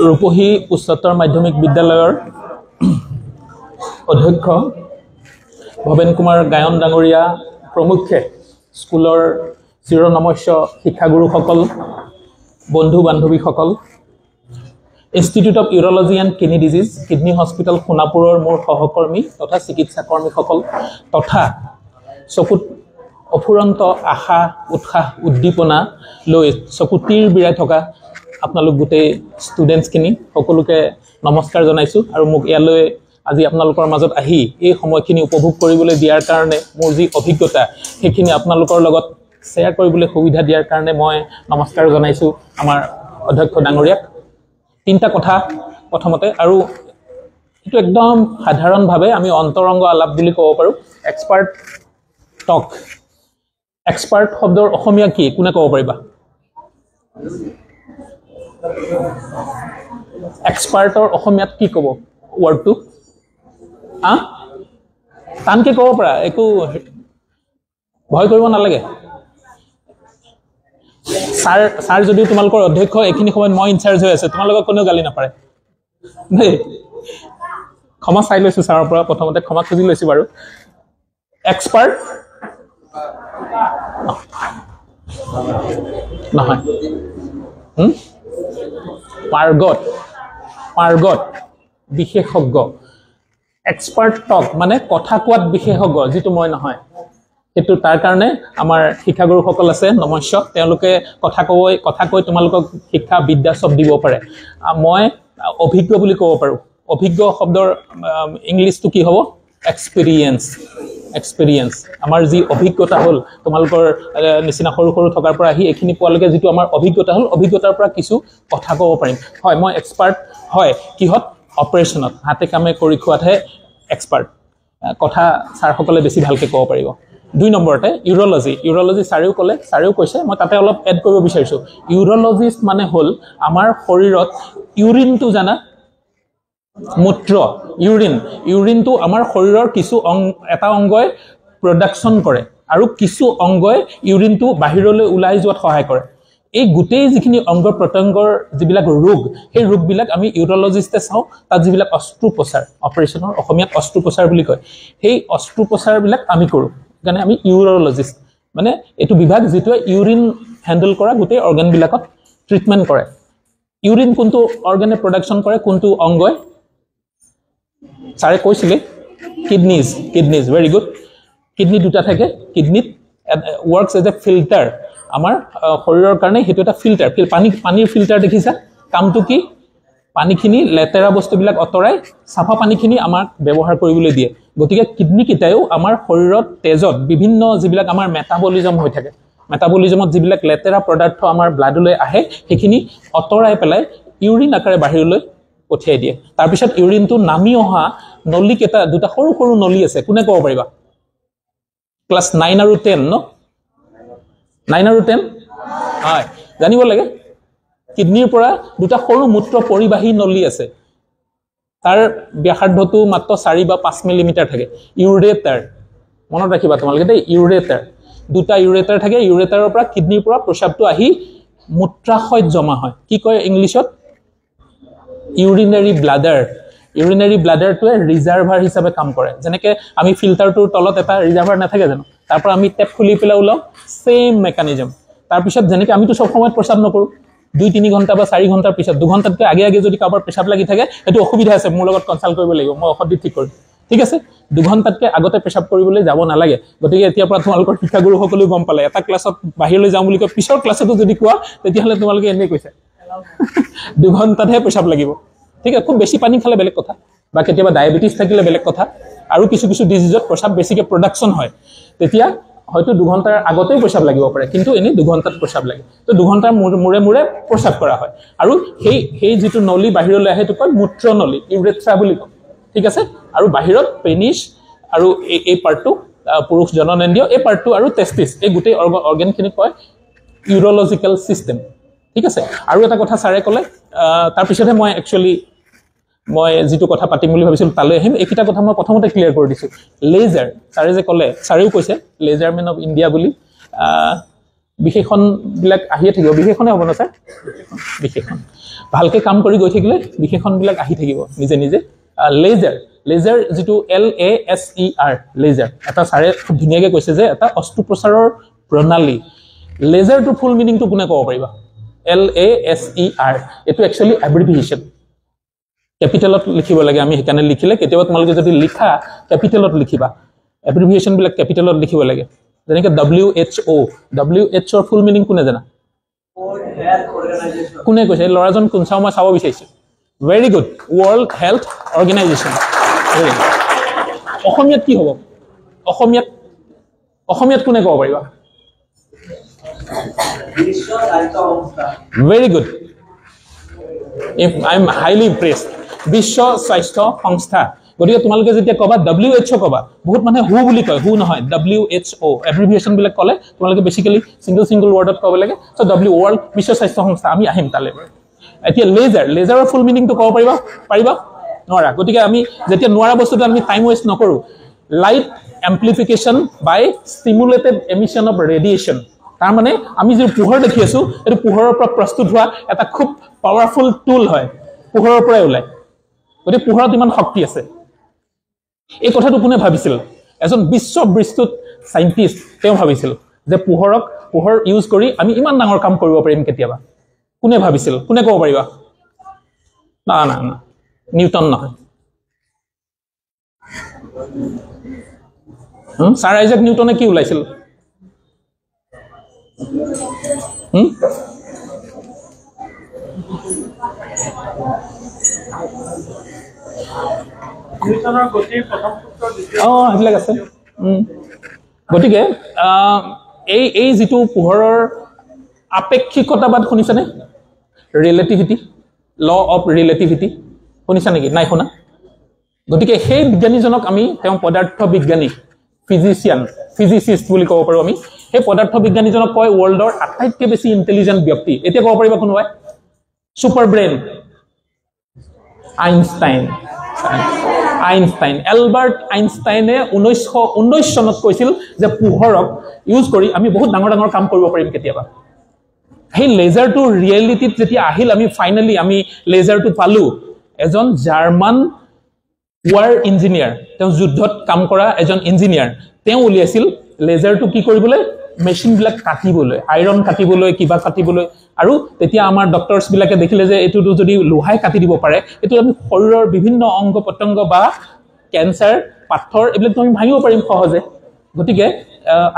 ৰূপহী উচ্চতৰ মাধ্যমিক বিদ্যালয়ৰ অধ্যক্ষ ভৱেন কুমাৰ গায়ন ডাঙৰীয়া প্ৰমুখ্যে স্কুলৰ চিৰনমস্য শিক্ষাগুৰুসকল বন্ধু বান্ধৱীসকল institute of urology and kidney disease kidney hospital সোণাপুৰৰ মোৰ সহকৰ্মী তথা চিকিৎসা কৰ্মীসকল তথা চকুত অফুৰন্ত আশা উৎসাহ উদ্দীপনা লৈ চকুতিৰ বিৰাই থকা আপোনালোক গোটেই ষ্টুডেণ্টছখিনি সকলোকে নমস্কাৰ জনাইছোঁ আৰু মোক ইয়ালৈ আজি আপোনালোকৰ মাজত আহি এই সময়খিনি উপভোগ কৰিবলৈ দিয়াৰ কাৰণে মোৰ যি অভিজ্ঞতা সেইখিনি আপোনালোকৰ লগত শ্বেয়াৰ কৰিবলৈ সুবিধা দিয়াৰ কাৰণে মই নমস্কাৰ জনাইছোঁ আমাৰ অধ্যক্ষ ডাঙৰীয়াক তিনিটা কথা প্ৰথমতে আৰু এইটো একদম সাধাৰণভাৱে আমি অন্তৰংগ আলাপ বুলি ক'ব পাৰোঁ এক্সপাৰ্ট টক এক্সপাৰ্ট শব্দৰ অসমীয়া কি কোনে ক'ব পাৰিবা এক্সপাৰ্টৰ অসমীয়াত কি ক'ব ৱৰ্ডটো টানকৈ ক'ব পাৰা একো ভয় কৰিব নালাগে ছাৰ যদিও তোমালোকৰ অধ্যক্ষ এইখিনি সময়ত মই ইনচাৰ্জ হৈ আছোঁ তোমালোকক কোনেও গালি নাপাৰে দেই ক্ষমা চাই লৈছোঁ ছাৰৰ পৰা প্ৰথমতে ক্ষমা খুজি লৈছোঁ বাৰু এক্সপাৰ্ট নহয় পাৰ্গত বিশেষজ্ঞ এক্সপাৰ্ট টক মানে কথা কোৱাত বিশেষজ্ঞ যিটো মই নহয় সেইটো তাৰ কাৰণে আমাৰ শিক্ষাগুৰুসকল আছে নমস্য তেওঁলোকে কথা কৈ তোমালোকক শিক্ষা বিদ্যা চব দিব পাৰে মই অভিজ্ঞ বুলি ক'ব পাৰোঁ অভিজ্ঞ শব্দৰ ইংলিছটো কি হ'ব এক্সপিৰিয়েঞ্চ আমাৰ যি অভিজ্ঞতা হ'ল তোমালোকৰ নিচিনা সৰু সৰু থকাৰ পৰা আহি এইখিনি পোৱালৈকে যিটো আমাৰ অভিজ্ঞতা হ'ল অভিজ্ঞতাৰ পৰা কিছু কথা ক'ব পাৰিম হয় মই এক্সপাৰ্ট হয় কিহত অপাৰেশ্যনত হাতে কামে কৰি খোৱাতহে এক্সপাৰ্ট কথা ছাৰসকলে বেছি ভালকৈ ক'ব পাৰিব 2 নম্বৰতে ইউৰলজি ছাৰেও কৈছে মই তাতে অলপ এড কৰিব বিচাৰিছোঁ ইউৰলজিষ্ট মানে হ'ল আমাৰ শৰীৰত ইউৰিনটো জানা মূত্ৰ ইউৰিনটো আমাৰ শৰীৰৰ কিছু এটা অংগই প্ৰডাকশ্যন কৰে আৰু কিছু অংগই ইউৰিনটো বাহিৰলৈ ওলাই যোৱাত সহায় কৰে এই গোটেই যিখিনি অংগ প্ৰত্যংগৰ যিবিলাক ৰোগ সেই ৰোগবিলাক আমি ইউৰলজিষ্টে চাওঁ তাত যিবিলাক অস্ত্ৰোপচাৰ অপাৰেশ্যনৰ অসমীয়াত অস্ত্ৰোপচাৰ বুলি কয় সেই অস্ত্ৰোপচাৰবিলাক আমি কৰোঁ সেইকাৰণে আমি ইউৰলজিষ্ট মানে এইটো বিভাগ যিটোৱে ইউৰিন হেণ্ডেল কৰা গোটেই অৰ্গেনবিলাকত ট্ৰিটমেণ্ট কৰে ইউৰিন কোনটো অৰ্গেনে প্ৰডাকশ্যন কৰে কোনটো অংগই ছাৰে কৈছিলে কিডনিজ ভেৰি গুড কিডনি দুটা থাকে কিডনিত ৱৰ্কছ এজ এ ফিল্টাৰ আমাৰ শৰীৰৰ কাৰণে সেইটো এটা ফিল্টাৰ পানীৰ ফিল্টাৰ দেখিছা কামটো কি পানীখিনি লেতেৰা বস্তুবিলাক আঁতৰাই চাফা পানীখিনি আমাক ব্যৱহাৰ কৰিবলৈ দিয়ে গতিকে কিডনিকেইটাইও আমাৰ শৰীৰত তেজত বিভিন্ন যিবিলাক আমাৰ মেটাবলিজম হৈ থাকে মেটাবলিজমত যিবিলাক লেতেৰা পদাৰ্থ আমাৰ ব্লাডলৈ আহে সেইখিনি আঁতৰাই পেলাই ইউৰিন আকাৰে বাহিৰলৈ পঠিয়াই দিয়ে তাৰপিছত ইউৰিনটো নামি অহা নলীকেইটা দুটা সৰু সৰু নলী আছে কোনে ক'ব পাৰিবা ক্লাছ 9 আৰু 10 ন 9 আৰু 10 হয় জানিব লাগে কিডনিৰ পৰা দুটা সৰু মূত্ৰ পৰিবাহী নলী আছে তাৰ ব্যাসাৰ্ধটো মাত্ৰ 4 বা 5 মিলিমিটাৰ থাকে ইউৰেটাৰ মনত ৰাখিবা তোমালোকে দেই ইউৰেটাৰ দুটা ইউৰেটাৰ থাকে ইউৰেটাৰৰ পৰা কিডনিৰ পৰা প্ৰস্ৰাৱটো আহি মূত্ৰাশয়ত জমা হয় কি কয় ইংলিছত ইউৰিনাৰী ব্লাডাৰটোৱে ৰিজাৰ্ভাৰ হিচাপে কাম কৰে যেনেকৈ আমি ফিল্টাৰটোৰ তলত এটা ৰিজাৰ্ভাৰ নাথাকে জানো তাৰ পৰা আমি টেপ খুলি পেলাই ওলাওঁ ছেইম মেকানিজম তাৰপিছত যেনেকৈ আমিতো চব সময়ত প্ৰস্ৰাৱ নকৰোঁ 2-3 ঘণ্টা বা 4 ঘণ্টাৰ পিছত 2 ঘণ্টাতকৈ আগে যদি কাৰোবাৰ পেচাব লাগি থাকে সেইটো অসুবিধা আছে মোৰ লগত কনচাল্ট কৰিব লাগিব মই ঔষধ দি ঠিক কৰিম ঠিক আছে 2 ঘণ্টাতকৈ আগতে পেচাব কৰিবলৈ যাব নালাগে গতিকে এতিয়াৰ পৰা তোমালোকৰ শিক্ষাগুৰুসকলেও গম পালে এটা ক্লাছত বাহিৰলৈ যাওঁ বুলি কয় পিছৰ ক্লাছতো যদি কোৱা তেতিয়াহ'লে তোমালোকে এনেই কৈছে 2 ঘণ্টাতহে পেচাব লাগিব ঠিক আছে খুব বেছি পানী খালে বেলেগ কথা বা কেতিয়াবা ডায়েবেটিছ থাকিলে বেলেগ কথা আৰু কিছু ডিজিজত প্ৰস্ৰাৱ বেছিকৈ প্ৰডাকশ্যন হয় তেতিয়া হয়তো 2 ঘণ্টাৰ আগতেই প্ৰস্ৰাৱ লাগিব পাৰে কিন্তু এনেই 2 ঘণ্টাত প্ৰস্ৰাৱ লাগে তো 2 ঘণ্টাৰ মূৰে প্ৰস্ৰাৱ কৰা হয় আৰু সেই যিটো নলী বাহিৰলৈ আহে সেইটো কয় মূত্ৰনলী ইউৰেথ্ৰা বুলি কয় ঠিক আছে আৰু বাহিৰত পেনিছ আৰু এই পাৰ্টটো পুৰুষ জননেন্দ্ৰিয় এই পাৰ্টটো আৰু টেষ্টিছ এই গোটেই অৰ্গেনখিনি কয় ইউৰলজিকেল চিষ্টেম ঠিক আছে আৰু এটা কথা ছাৰে ক'লে তাৰপিছতহে মই একচুৱেলি মই যেটো কথা পাতিম বুলি ভাবিছিল তালৈ আহিম এইটা কথা মই প্ৰথমতে ক্লিয়াৰ কৰি দিছো লেজাৰ ছাৰে যে ক'লে ছাৰেও কৈছে লেজাৰমেন অফ ইণ্ডিয়া বুলি বিশেষণবিলাক আহিয়ে থাকিব বিশেষণে হ'ব না স্যাৰ বিশেষণ ভালকে কাম কৰি গৈ থাকিলে বিশেষণবিলাক আহি থাকিব নিজে নিজে লেজাৰ যেটো LASER লেজাৰ এটা সাৰে খুব ধুনিয়াকে কৈছে যে এটা অস্ত্ৰোপচাৰৰ প্ৰণালী লেজাৰটো ফুল মিনিংটো কোনে ক'ব পাৰিবা LASER এটো একচুয়ালি এব্ৰিভিয়েচন ক্যাপিটেলত লিখিব লাগে আমি হেকানে লিখিলে কেতিয়াবা তোমালোকে যদি লিখা ক্যাপিটেলত লিখিবা এব্ৰিভিয়েচন বিলাক ক্যাপিটেলত লিখিব লাগে যেনেকৈ WHO ফুল মিনিং কোনে জানা কোনে কৈছে লৰাজন কোন চাও মই চাব বিচাৰিছো very good world health organisation অসমীয়াত কি হ'ব অসমীয়াত কোনে ক'ব পাৰিবা বিশ্ব স্বাস্থ্য সংস্থা very good I am highly impressed বিশ্ব স্বাস্থ্য সংস্থা গতিকে তোমালোকে যেতিয়া কবা WHO কবা বহুত মানে হু বুলি কয় হু নহয় WHO এব্ৰিভিয়েচন বিলাক কলে তোমালোকে বেসিক্যালি সিঙ্গল ওয়াৰ্ডত কব লাগে সো ওয়াৰ্ল্ড বিশ্ব স্বাস্থ্য সংস্থা আমি আহিম তালে এতিয়া লেজাৰৰ ফুল মিনিংটো কব পাৰিবা নৰা গতিকে আমি যেতিয়া নোৱাৰা বস্তুটো আমি টাইম ওয়েস্ট নকৰো light amplification by stimulated emission of radiation তাৰ মানে আমি যে পোহৰ দেখি আছো এটো পোহৰৰ পৰা প্ৰস্তুত হোৱা এটা খুব পাৱাৰফুল টুল হয় পোহৰৰ পৰা ওলাই গতিকে পোহৰত ইমান শক্তি আছে এই কথাটো কোনে ভাবিছিল এজন বিশ্ব বিস্তৃত সাইন্টিস্ট তেওঁ ভাবিছিল যে পোহৰ ইউজ কৰি আমি ইমান ডাঙৰ কাম কৰিব পাৰিম কেতিয়াবা কোনে ভাবিছিল কোনে ক'ব পাৰিবা না নিউটন নহয় স্যাৰ আইজাক নিউটনে কি ওলাইছিল নিউটনৰ গতিৰ প্ৰথম সূত্ৰ হেবিলাক আছে গতিকে এই যেটো পোহৰৰ আপেক্ষিকতাবাদ শুনিছানে ৰিলেটিভিটি ল অফ ৰিলেটিভিটি শুনিছা নেকি নাই শুনা গতিকে সেই বিজ্ঞানীজনক আমি তেওঁ পদাৰ্থ বিজ্ঞানী ফিজিচিষ্ট বুলি ক'ব পাৰো আমি সেই পদাৰ্থ বিজ্ঞানীজনক কয় ওয়াৰ্ল্ডৰ আটাইতকৈ বেছি ইন্টেলিজেন্ট ব্যক্তি এতিয়া ক'ব পাৰিবা কোনোবাই সুপাৰ ব্ৰেইন আইনষ্টাইন এলবাৰ্ট আইনষ্টাইনে 1919 চনত কৈছিল যে পোহৰক ইউজ কৰি আমি বহুত ডাঙৰ কাম কৰিব পাৰিম কেতিয়াবা সেই লেজাৰটো ৰিয়েলিটিত যেতিয়া আহিল আমি ফাইনালি আমি লেজাৰটো পালো এজন জাৰ্মান ওয়াৰ ইঞ্জিনিয়াৰ তেওঁ যুদ্ধত কাম কৰা এজন ইঞ্জিনিয়াৰ তেওঁ উলিয়াইছিল লেজাৰটো কি কৰিবলৈ মেচিন বিলাক কাটিবলৈ আইৰন কাটিবলৈ কিবা কাটিবলৈ আৰু তেতিয়া আমাৰ ডক্টৰছ বিলাকে দেখিলে যে এটোটো যদি লোহাই কাটি দিব পাৰে এটো আমি শৰীৰৰ বিভিন্ন অংগ পতংগ বা ক্যান্সাৰ পাথৰ এবিলাক আমি ভাঙিব পাৰিম সহজে গতিকে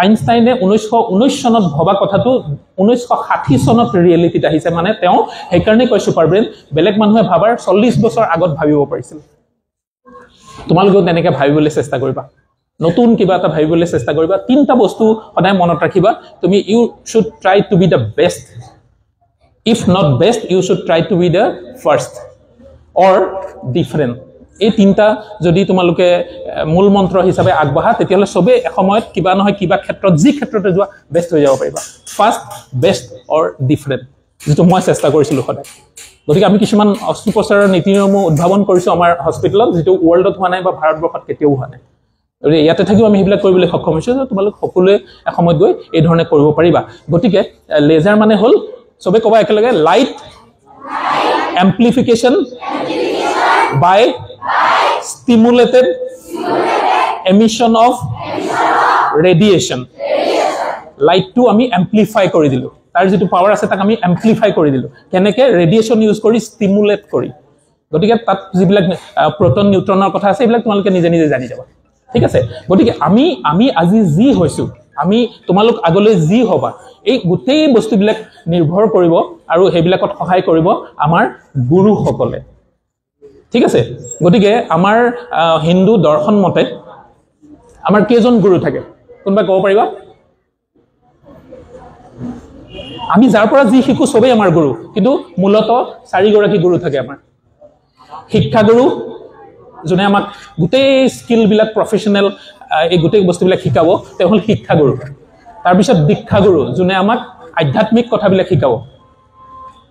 আইনষ্টাইনে 1919 চনত ভবা কথাটো 1960 চনত ৰিয়েলিটিত আহিছে মানে তেওঁ হেকাৰণে কয় সুপাৰ ব্ৰেইন বেলেগ মানুহে ভাবাৰ 40 বছৰ আগত ভাবিব পাৰিছিল তোমালোকেও তেনেকৈ ভাবিবলৈ চেষ্টা কৰিবা নতুন কিবা এটা ভাবিবলৈ চেষ্টা কৰিবা তিনটা বস্তু সদায় মনত ৰাখিবা তুমি you should try to be the best if not best you should try to be the first or different এই তিনটা যদি তোমালোকে মূল মন্ত্ৰ হিচাপে আগবঢ়া তেতিয়াহলে সবে সময়ত কিবা নহয় কিবা ক্ষেত্ৰত যি ক্ষেত্ৰতে যোৱা বেষ্ট হৈ যাব পাৰিবা ফাৰ্ষ্ট বেষ্ট অৰ ডিফাৰেণ্ট যেটো মই চেষ্টা কৰিছিলো সদায় গতিকে আমি কিছুমান অস্ত্ৰোপচাৰৰ নীতি নিয়ম উদ্ভাৱন কৰিছো আমাৰ হস্পিটেলত যেটো ওয়াৰ্ল্ডত হোৱা নাই বা ভাৰতবৰ্ষত কেতিয়াও হোৱা নাই ইয়াতে থাকিও আমি হিবিলাক কৰিবলৈ সক্ষম হৈছো যে তোমালোক সকলোৱে এসময়ত গৈ এই ধৰণে কৰিব পাৰিবা গতিকে লেজাৰ মানে হল সবে কবা একেলগে light amplification by stimulated emission of radiation light to আমি amplify কৰি দিলো তাৰ যেটো পাৱাৰ আছে তাক আমি amplify কৰি দিলো কেনেকে ৰেডিয়েশন ইউজ কৰি স্টিমুলেট কৰি গতিকে তাত যিবিলাক প্ৰটন নিউট্ৰনৰ কথা আছে এইবিলাক তোমালোকে নিজে জানি যাবা ঠিক আছে গতিকে আমি আজি যি হৈছো আমি তোমালোক আগলৈ যি হবা এই গোটেই বস্তুবিলাক নিৰ্ভৰ কৰিব আৰু হেবিলাকত সহায় কৰিব আমাৰ গুৰুসকলে ঠিক আছে গতিকে আমাৰ হিন্দু দৰ্শন মতে আমাৰ কেজন গুৰু থাকে কোনবা ক'ব পাৰিবা আমি যাৰ পৰা যি শিকো সবেই আমাৰ গুৰু কিন্তু মূলত 4 গৰাকী গুৰু থাকে আমাৰ শিক্ষা গুৰু জনে আমাক গোটেই স্কিল বিলাক প্ৰফেশনাল এই গোটেই বস্তুবিলাক শিকাব তেওঁ হল শিক্ষা গুৰু তাৰ পিছত দীক্ষা গুৰু জনে আমাক আধ্যাত্মিক কথাবিলাক শিকাব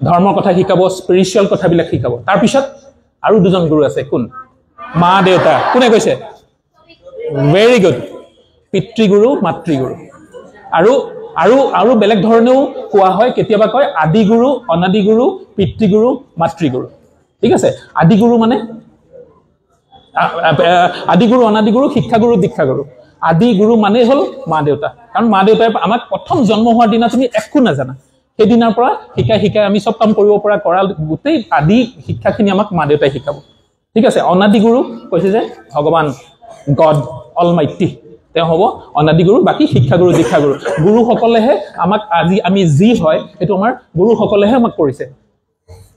ধৰ্মৰ কথা শিকাব স্পিৰিচুৱেল কথাবিলাক শিকাব তাৰ পিছত আৰু দুজন গুৰু আছে কোন মা দেউতা কোনে কৈছে ভেৰি গুড পিতৃগুৰু মাতৃগুৰু আৰু আৰু বেলেগ ধৰণেও কোৱা হয় কেতিয়াবা কয় আদি গুৰু অনাদি গুৰু পিতৃগুৰু মাতৃগুৰু ঠিক আছে আদি গুৰু মানে আদি গুৰু অনাদি গুৰু শিক্ষাগুৰু দীক্ষাগুৰু আদি গুৰু মানে হল মা দেউতা কাৰণ মা দেউতাই আমাক প্ৰথম জন্ম হোৱাৰ দিনা তুমি একো নাজানা সেই দিনাৰ পৰা শিকাই আমি সব কাম কৰিব পৰা কৰা গোটেই আদি শিক্ষাখিনি আমাক মা দেউতাই শিকাব ঠিক আছে অনাদি গুৰু কৈছে যে ভগৱান গড অলমাইটি তেওঁ হ'ব অনাদি গুৰু বাকি শিক্ষাগুৰু দীক্ষাগুৰু গুৰু সকলেহে আমাক আজি আমি যি হয় এটো আমাৰ গুৰু সকলেহে আমাক কৰিছে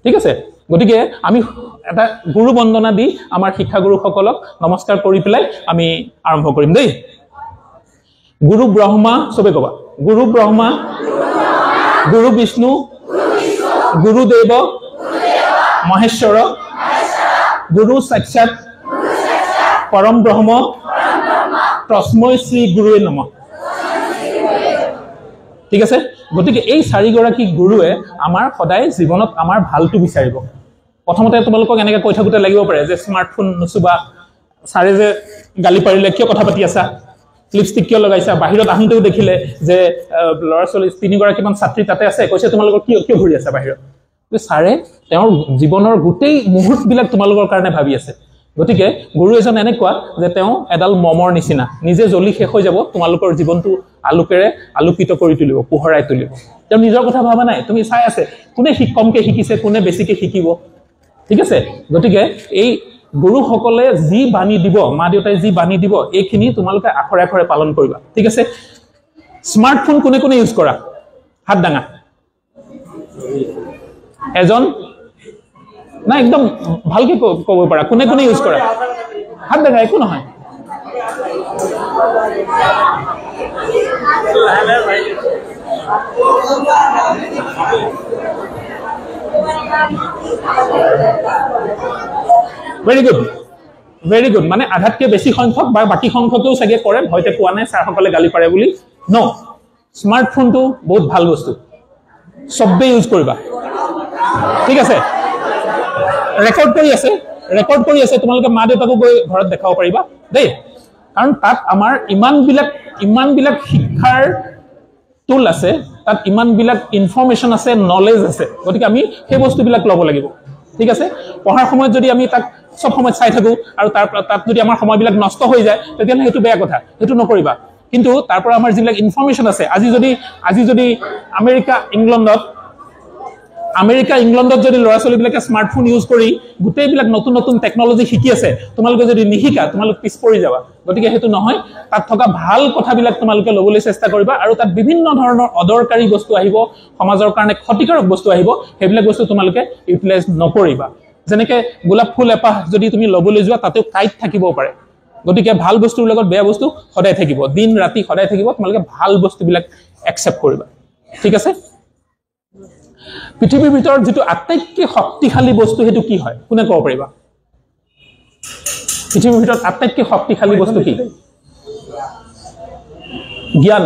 ঠিক আছে গতিকে আমি এটা গুৰু বন্দনা দি আমাৰ শিক্ষাগুৰু সকলক নমস্কাৰ কৰি পেলাই আমি আৰম্ভ কৰিম দেই গুৰু ব্ৰহ্মা সবে কবা গুৰু ব্ৰহ্মা গুৰু বিষ্ণু গুৰুদেৱ মহেশ্বৰ গুৰু সাক্ষাৎ পৰম ব্ৰহ্ম তস্মৈ শ্ৰী গুৰুৱে নমঃ ঠিক আছে গতিকে এই চাৰিগৰাকী গুৰুৱে আমাৰ সদায় জীৱনত আমাৰ ভালটো বিচাৰিব প্ৰথমতে তোমালোকক এনেকৈ কৈ থাকোতে লাগিব পাৰে যে স্মাৰ্টফোন নুচুবা সাৰে যে গালি পাৰিলে কিয় কথা পাতি আছা লিপষ্টিক কিয় লগাইছা বাহিৰত আহোঁতেও দেখিলে যে ল'ৰা ছোৱালী তিনিগৰাকীমান ছাত্ৰী তাতে আছে কৈছে তোমালোকৰ কিয় ঘূৰি আছা বাহিৰত সাৰে তেওঁৰ জীৱনৰ গোটেই মুহূৰ্তবিলাক তোমালোকৰ কাৰণে ভাবি আছে গতিকে গুৰু এজন এনেকুৱা যে তেওঁ এডাল মমৰ নিচিনা নিজে জ্বলি শেষ হৈ যাব তোমালোকৰ জীৱনটো আলোকেৰে আলোকিত কৰি তুলিব পোহৰাই তুলিব তেওঁ নিজৰ কথা ভাবা নাই তুমি চাই আছে কোনে কমকে শিকিছে কোনে বেছিকে শিকিব ঠিক আছে গতিকে এই গুৰু সকলে যি বাণী দিব মা দেউতাই যি বাণী দিব এইখিনি তোমালোকে আখৰে আখৰে পালন কৰিবা ঠিক আছে স্মাৰ্টফোন কোনে কোনে ইউজ কৰা হাত ডাঙা এজন না একদম ভালকে ক'ব পাৰা কোনে কোনে ইউজ কৰা হাত ডাঙা একো নহয় very good মানে আধাতকে বেছি সংখ্যক বা বাকি সংখ্যকেও সাগে কৰে হয়তো কোৱা নাই স্যাৰ সকলে গালি পাৰে বুলি নো স্মাৰ্টফোনটো বহুত ভাল বস্তু সবে ইউজ কৰিবা ঠিক আছে ৰেকৰ্ড কৰি আছে তোমালোকে মা দেউতাকো গৈ ঘৰত দেখাব পাৰিবা দেই কাৰণ তাত আমাৰ ইমান বিলাক শিক্ষাৰ টুল আছে তাত ইমান বিলাক ইনফৰমেশন আছে নলেজ আছে গতিকে আমি সেই বস্তুবিলাক ল'ব লাগিব ঠিক আছে পঢ়াৰ সময়ত যদি আমি তাক সব সময় চাই থাকো আৰু তাত যদি আমাৰ সময়বিলাক নষ্ট হৈ যায় তেতিয়াহলে হেতু বেয়া কথা হেতু নকৰিবা কিন্তু তাৰ পৰা আমাৰ যিবিলাক ইনফৰমেশন আছে আজি যদি আমেৰিকা ইংলেণ্ডত যদি ল'ৰা ছোৱালীবিলাকে স্মাৰ্টফোন ইউজ কৰি গোটেইবিলাক নতুন টেকনলজি শিকি আছে তোমালোকে যদি নিশিকা তোমালোক পিছ পৰি যাবা গতিকে হেতু নহয় তাত থকা ভাল কথাবিলাক তোমালোকে ল'বলৈ চেষ্টা কৰিবা আৰু তাত বিভিন্ন ধৰণৰ অদৰকাৰী বস্তু আহিব সমাজৰ কাৰণে ক্ষতিকাৰক বস্তু আহিব সেইবিলাক বস্তু তোমালোকে ইউটিলাইজ নকৰিবা যেনেকৈ গোলাপ ফুল এপাহ যদি তুমি ল'বলৈ যোৱা তাতেও কাইট থাকিব পাৰে গতিকে ভাল বস্তুৰ লগত বেয়া বস্তু সদায় থাকিব দিন ৰাতি সদায় থাকিব তোমালোকে ভাল বস্তুবিলাক একচেপ্ট কৰিবা ঠিক আছে পৃথিৱীৰ ভিতৰত যেটো আটাইতকৈ শক্তিশালী বস্তু হেতু কি হয় কোনে ক'ব পাৰিবা পৃথিৱীৰ ভিতৰত আটাইতকৈ শক্তিশালী বস্তু কি জ্ঞান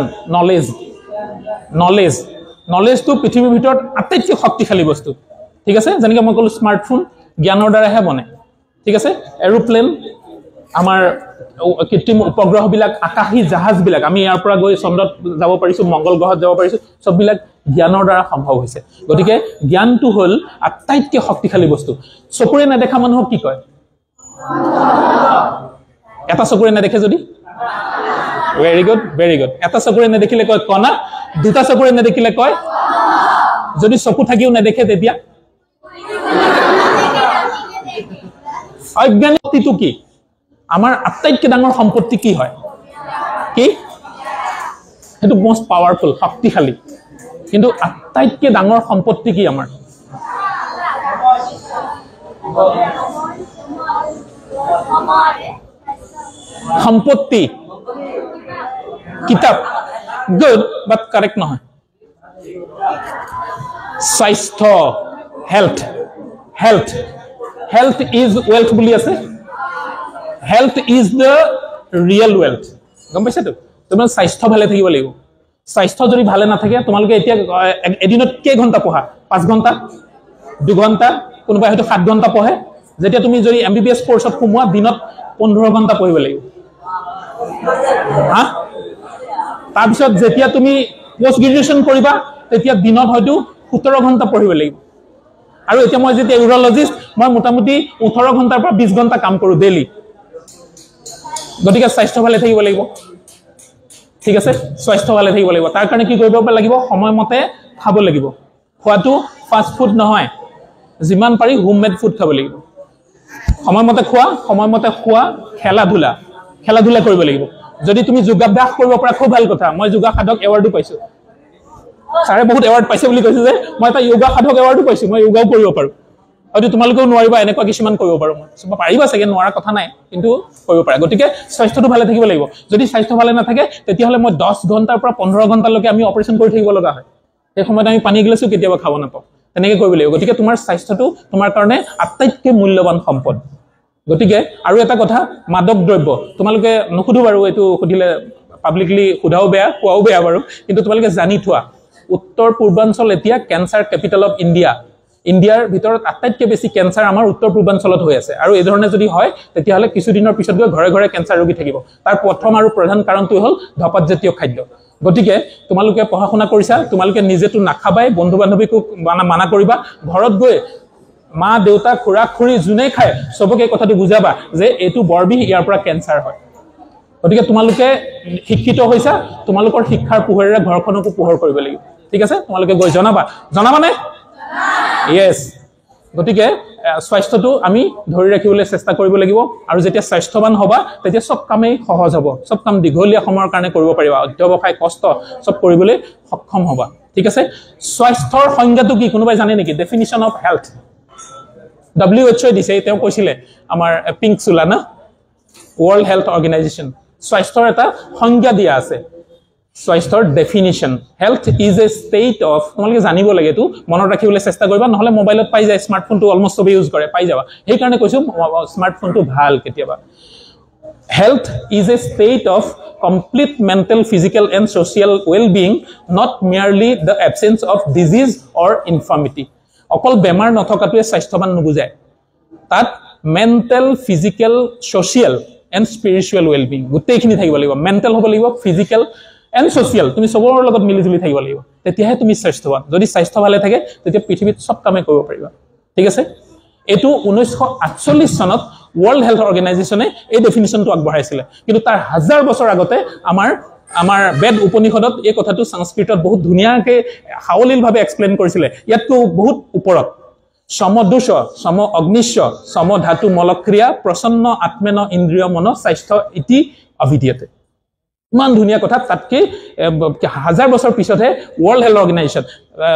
নলেজটো পৃথিৱীৰ ভিতৰত আটাইতকৈ শক্তিশালী বস্তু ঠিক আছে যেনেকৈ মই ক'লো স্মাৰ্টফোন জ্ঞানৰ দ্বাৰাহে বনে ঠিক আছে এৰোপ্লেন আমাৰ কৃত্ৰিম উপগ্ৰহবিলাক আকাশী জাহাজবিলাক আমি ইয়াৰ পৰা গৈ চন্দ্ৰত যাব পাৰিছো মংগল গ্ৰহত যাব পাৰিছো সববিলাক জ্ঞানৰ দ্বাৰা সম্ভৱ হৈছে গতিকে জ্ঞানটো হল আটাইতকৈ শক্তিশালী বস্তু চকুৰে নেদেখা মানুহক কি কয় এটা চকুৰে নেদেখে যদি ভেৰি গুড এটা চকুৰে নেদেখিলে কয় কণা দুটা চকুৰে নেদেখিলে কয় যদি চকু থাকিও নেদেখে তেতিয়া অজ্ঞানীটো কি আমাৰ আটাইতকৈ ডাঙৰ সম্পত্তি কি হয় কি হেতু মোস্ট পাৱাৰফুল শক্তিশালী কিন্তু আটাইতকৈ ডাঙৰ সম্পত্তি কি আমাৰ সম্পত্তি কিতাপ গুড বাট কাৰেক্ট নহয় স্বাস্থ্য হেলথ ইজ ওয়েলথ বুলি আছে health is the real wealth গম পাইছাতো তোমাৰ স্বাস্থ্য ভালে থাকিব লাগিব স্বাস্থ্য যদি ভালে নাথাকে তোমালোকে এতিয়া এদিনত কেই ঘণ্টা পঢ়া 5 ঘণ্টা 2 ঘণ্টা কোনোবাই হয়তো 7 ঘণ্টা পঢ়ে যেতিয়া তুমি যদি এমবিবিএছ কোৰ্সত সোমোৱা দিনত 15 ঘণ্টা পঢ়িব লাগিব হা তাৰপিছত যেতিয়া তুমি পোষ্ট গ্ৰেজুৱেশ্যন কৰিবা তেতিয়া দিনত হয়তো 17 ঘণ্টা পঢ়িব লাগিব আৰু এতিয়া মই যেতিয়া ইউৰলজিষ্ট মই মোটামুটি 18 ঘণ্টাৰ পৰা 20 ঘণ্টা কাম কৰোঁ ডেইলি গতিকে স্বাস্থ্য ভালে থাকিব লাগিব ঠিক আছে স্বাস্থ্য ভালে থাকিব লাগিব তাৰ কাৰণে কি কৰিব লাগিব সময়মতে খাব লাগিব খোৱাটো ফাষ্ট ফুড নহয় যিমান পাৰি হোমমেড ফুড খাব লাগিব সময়মতে খোৱা খেলা ধূলা কৰিব লাগিব যদি তুমি যোগাভ্যাস কৰিব পৰা খুব ভাল কথা মই যোগা সাধক এৱাৰ্ডো পাইছো ছাৰে বহুত এৱাৰ্ড পাইছে বুলি কৈছে যে মই এটা যোগা সাধক এৱাৰ্ডো পাইছো মই যোগাও কৰিব পাৰো হয়তো তোমালোকেও নোৱাৰিবা এনেকুৱা কিছুমান কৰিব পাৰো মই পাৰিবা চাগে নোৱাৰা কথা নাই কিন্তু কৰিব পাৰা গতিকে স্বাস্থ্যটো ভালে থাকিব লাগিব যদি স্বাস্থ্য ভালে নাথাকে তেতিয়াহ'লে মই 10 ঘণ্টাৰ পৰা 15 ঘণ্টালৈকে আমি অপাৰেশ্যন কৰি থাকিব লগা হয় এই সময়ত আমি পানী গিলাচো কেতিয়াবা খাব নাপাওঁ তেনেকৈ কৰিব লাগিব গতিকে তোমাৰ স্বাস্থ্যটো তোমাৰ কাৰণে আটাইতকৈ মূল্যৱান সম্পদ গতিকে আৰু এটা কথা মাদক দ্ৰব্য তোমালোকে নখুধো বাৰু এইটো সুধিলে পাব্লিকলি সুধাও বেয়া কোৱাও বেয়া বাৰু কিন্তু তোমালোকে জানি থোৱা উত্তৰ পূৰ্বাঞ্চল এতিয়া কেঞ্চাৰ কেপিটেল অফ ইণ্ডিয়াৰ ভিতৰত আটাইতকৈ বেছি কেঞ্চাৰ আমাৰ উত্তৰ পূৰ্বাঞ্চলত হৈ আছে আৰু এই ধৰণে যদি হয় তেতিয়াহ'লে কিছুদিনৰ পিছত গৈ ঘৰে ঘৰে কেঞ্চাৰ ৰোগী থাকিব তাৰ প্ৰথম আৰু প্ৰধান কাৰণটো হ'ল ধপাতজাতীয় খাদ্য গতিকে তোমালোকে পঢ়া শুনা কৰিছা তোমালোকে নিজেতো নাখাবাই বন্ধু বান্ধৱীকো মানা কৰিবা ঘৰত গৈ মা দেউতা খুৰা খুৰী যোনে খায় সবকে কথাটো বুজাবা যে এইটো বৰবিহ ইয়াৰ পৰা কেঞ্চাৰ হয় গতিকে তোমালোকে শিক্ষিত হৈছা তোমালোকৰ শিক্ষাৰ পোহৰেৰে ঘৰখনকো পোহৰ কৰিব লাগিব ঠিক আছে তোমালোকে গৈ জনাবানে ইয়েছ গতিকে স্বাস্থ্যটো আমি ধৰি ৰাখিবলৈ চেষ্টা কৰিব লাগিব আৰু যেতিয়া স্বাস্থ্যৱান হ'বা তেতিয়া সব কামেই সহজ হ'ব সব কাম দীঘলীয়া সময়ৰ কাৰণে কৰিব পাৰিবা অধ্যৱসায় কষ্ট সব কৰিবলৈ সক্ষম হ'বা ঠিক আছে স্বাস্থ্যৰ সংজ্ঞাটো কি কোনোবাই জানে নেকি ডেফিনিশ্যন অফ হেল্থ WHO দিছে তেওঁ কৈছিলে আমাৰ পিংক চুলা না ৱৰ্ল্ড হেল্থ অৰ্গেনাইজেশ্যন স্বাস্থ্যৰ এটা সংজ্ঞা দিয়া আছে স্বাস্থ্যৰ definition health is a state of তোমালোকে জানিব লাগে এইটো মনত ৰাখিবলৈ চেষ্টা কৰিবা নহ'লে মোবাইলত পাই যায় স্মাৰ্টফোনটো অলমষ্ট চবেই ইউজ কৰে পাই যাবা সেইকাৰণে কৈছোঁ স্মাৰ্টফোনটো ভাল কেতিয়াবা health is a state of complete mental physical and social well being not merely the absence of disease or infirmity অকল বেমাৰ নথকাটোৱে স্বাস্থ্যৱান নুবুজায় তাত mental physical social and spiritual well being গোটেইখিনি থাকিব লাগিব মেণ্টেল হ'ব লাগিব ফিজিকেল এণ্ড ছ'চিয়েল তুমি চবৰ লগত মিলিজুলি থাকিব লাগিব তেতিয়াহে তুমি স্বাস্থ্যৱান যদি স্বাস্থ্য ভালে থাকে তেতিয়া পৃথিৱীত চব কামে কৰিব পাৰিবা ঠিক আছে এইটো 1948 চনত ৱৰ্ল্ড হেল্থ অৰ্গেনাইজেশ্যনে এই ডেফিনিশ্যনটো আগবঢ়াইছিলে কিন্তু তাৰ 1000 বছৰ আগতে আমাৰ বেদ উপনিষদত এই কথাটো সংস্কৃতত বহুত ধুনীয়াকৈ সাৱলীলভাৱে এক্সপ্লেইন কৰিছিলে ইয়াতকৈ বহুত ওপৰত সমদোষ সম অগ্নিশ্ব সম ধাতু মলক্ৰিয়া প্ৰসন্ন আত্মেন ইন্দ্ৰিয় মন স্বাস্থ্য ইতি অভিধীয়তে ইমান ধুনীয়া কথা তাতকৈ 1000 বছৰ পিছতহে ৱৰ্ল্ড হেল্থ অৰ্গেনাইজেশ্যন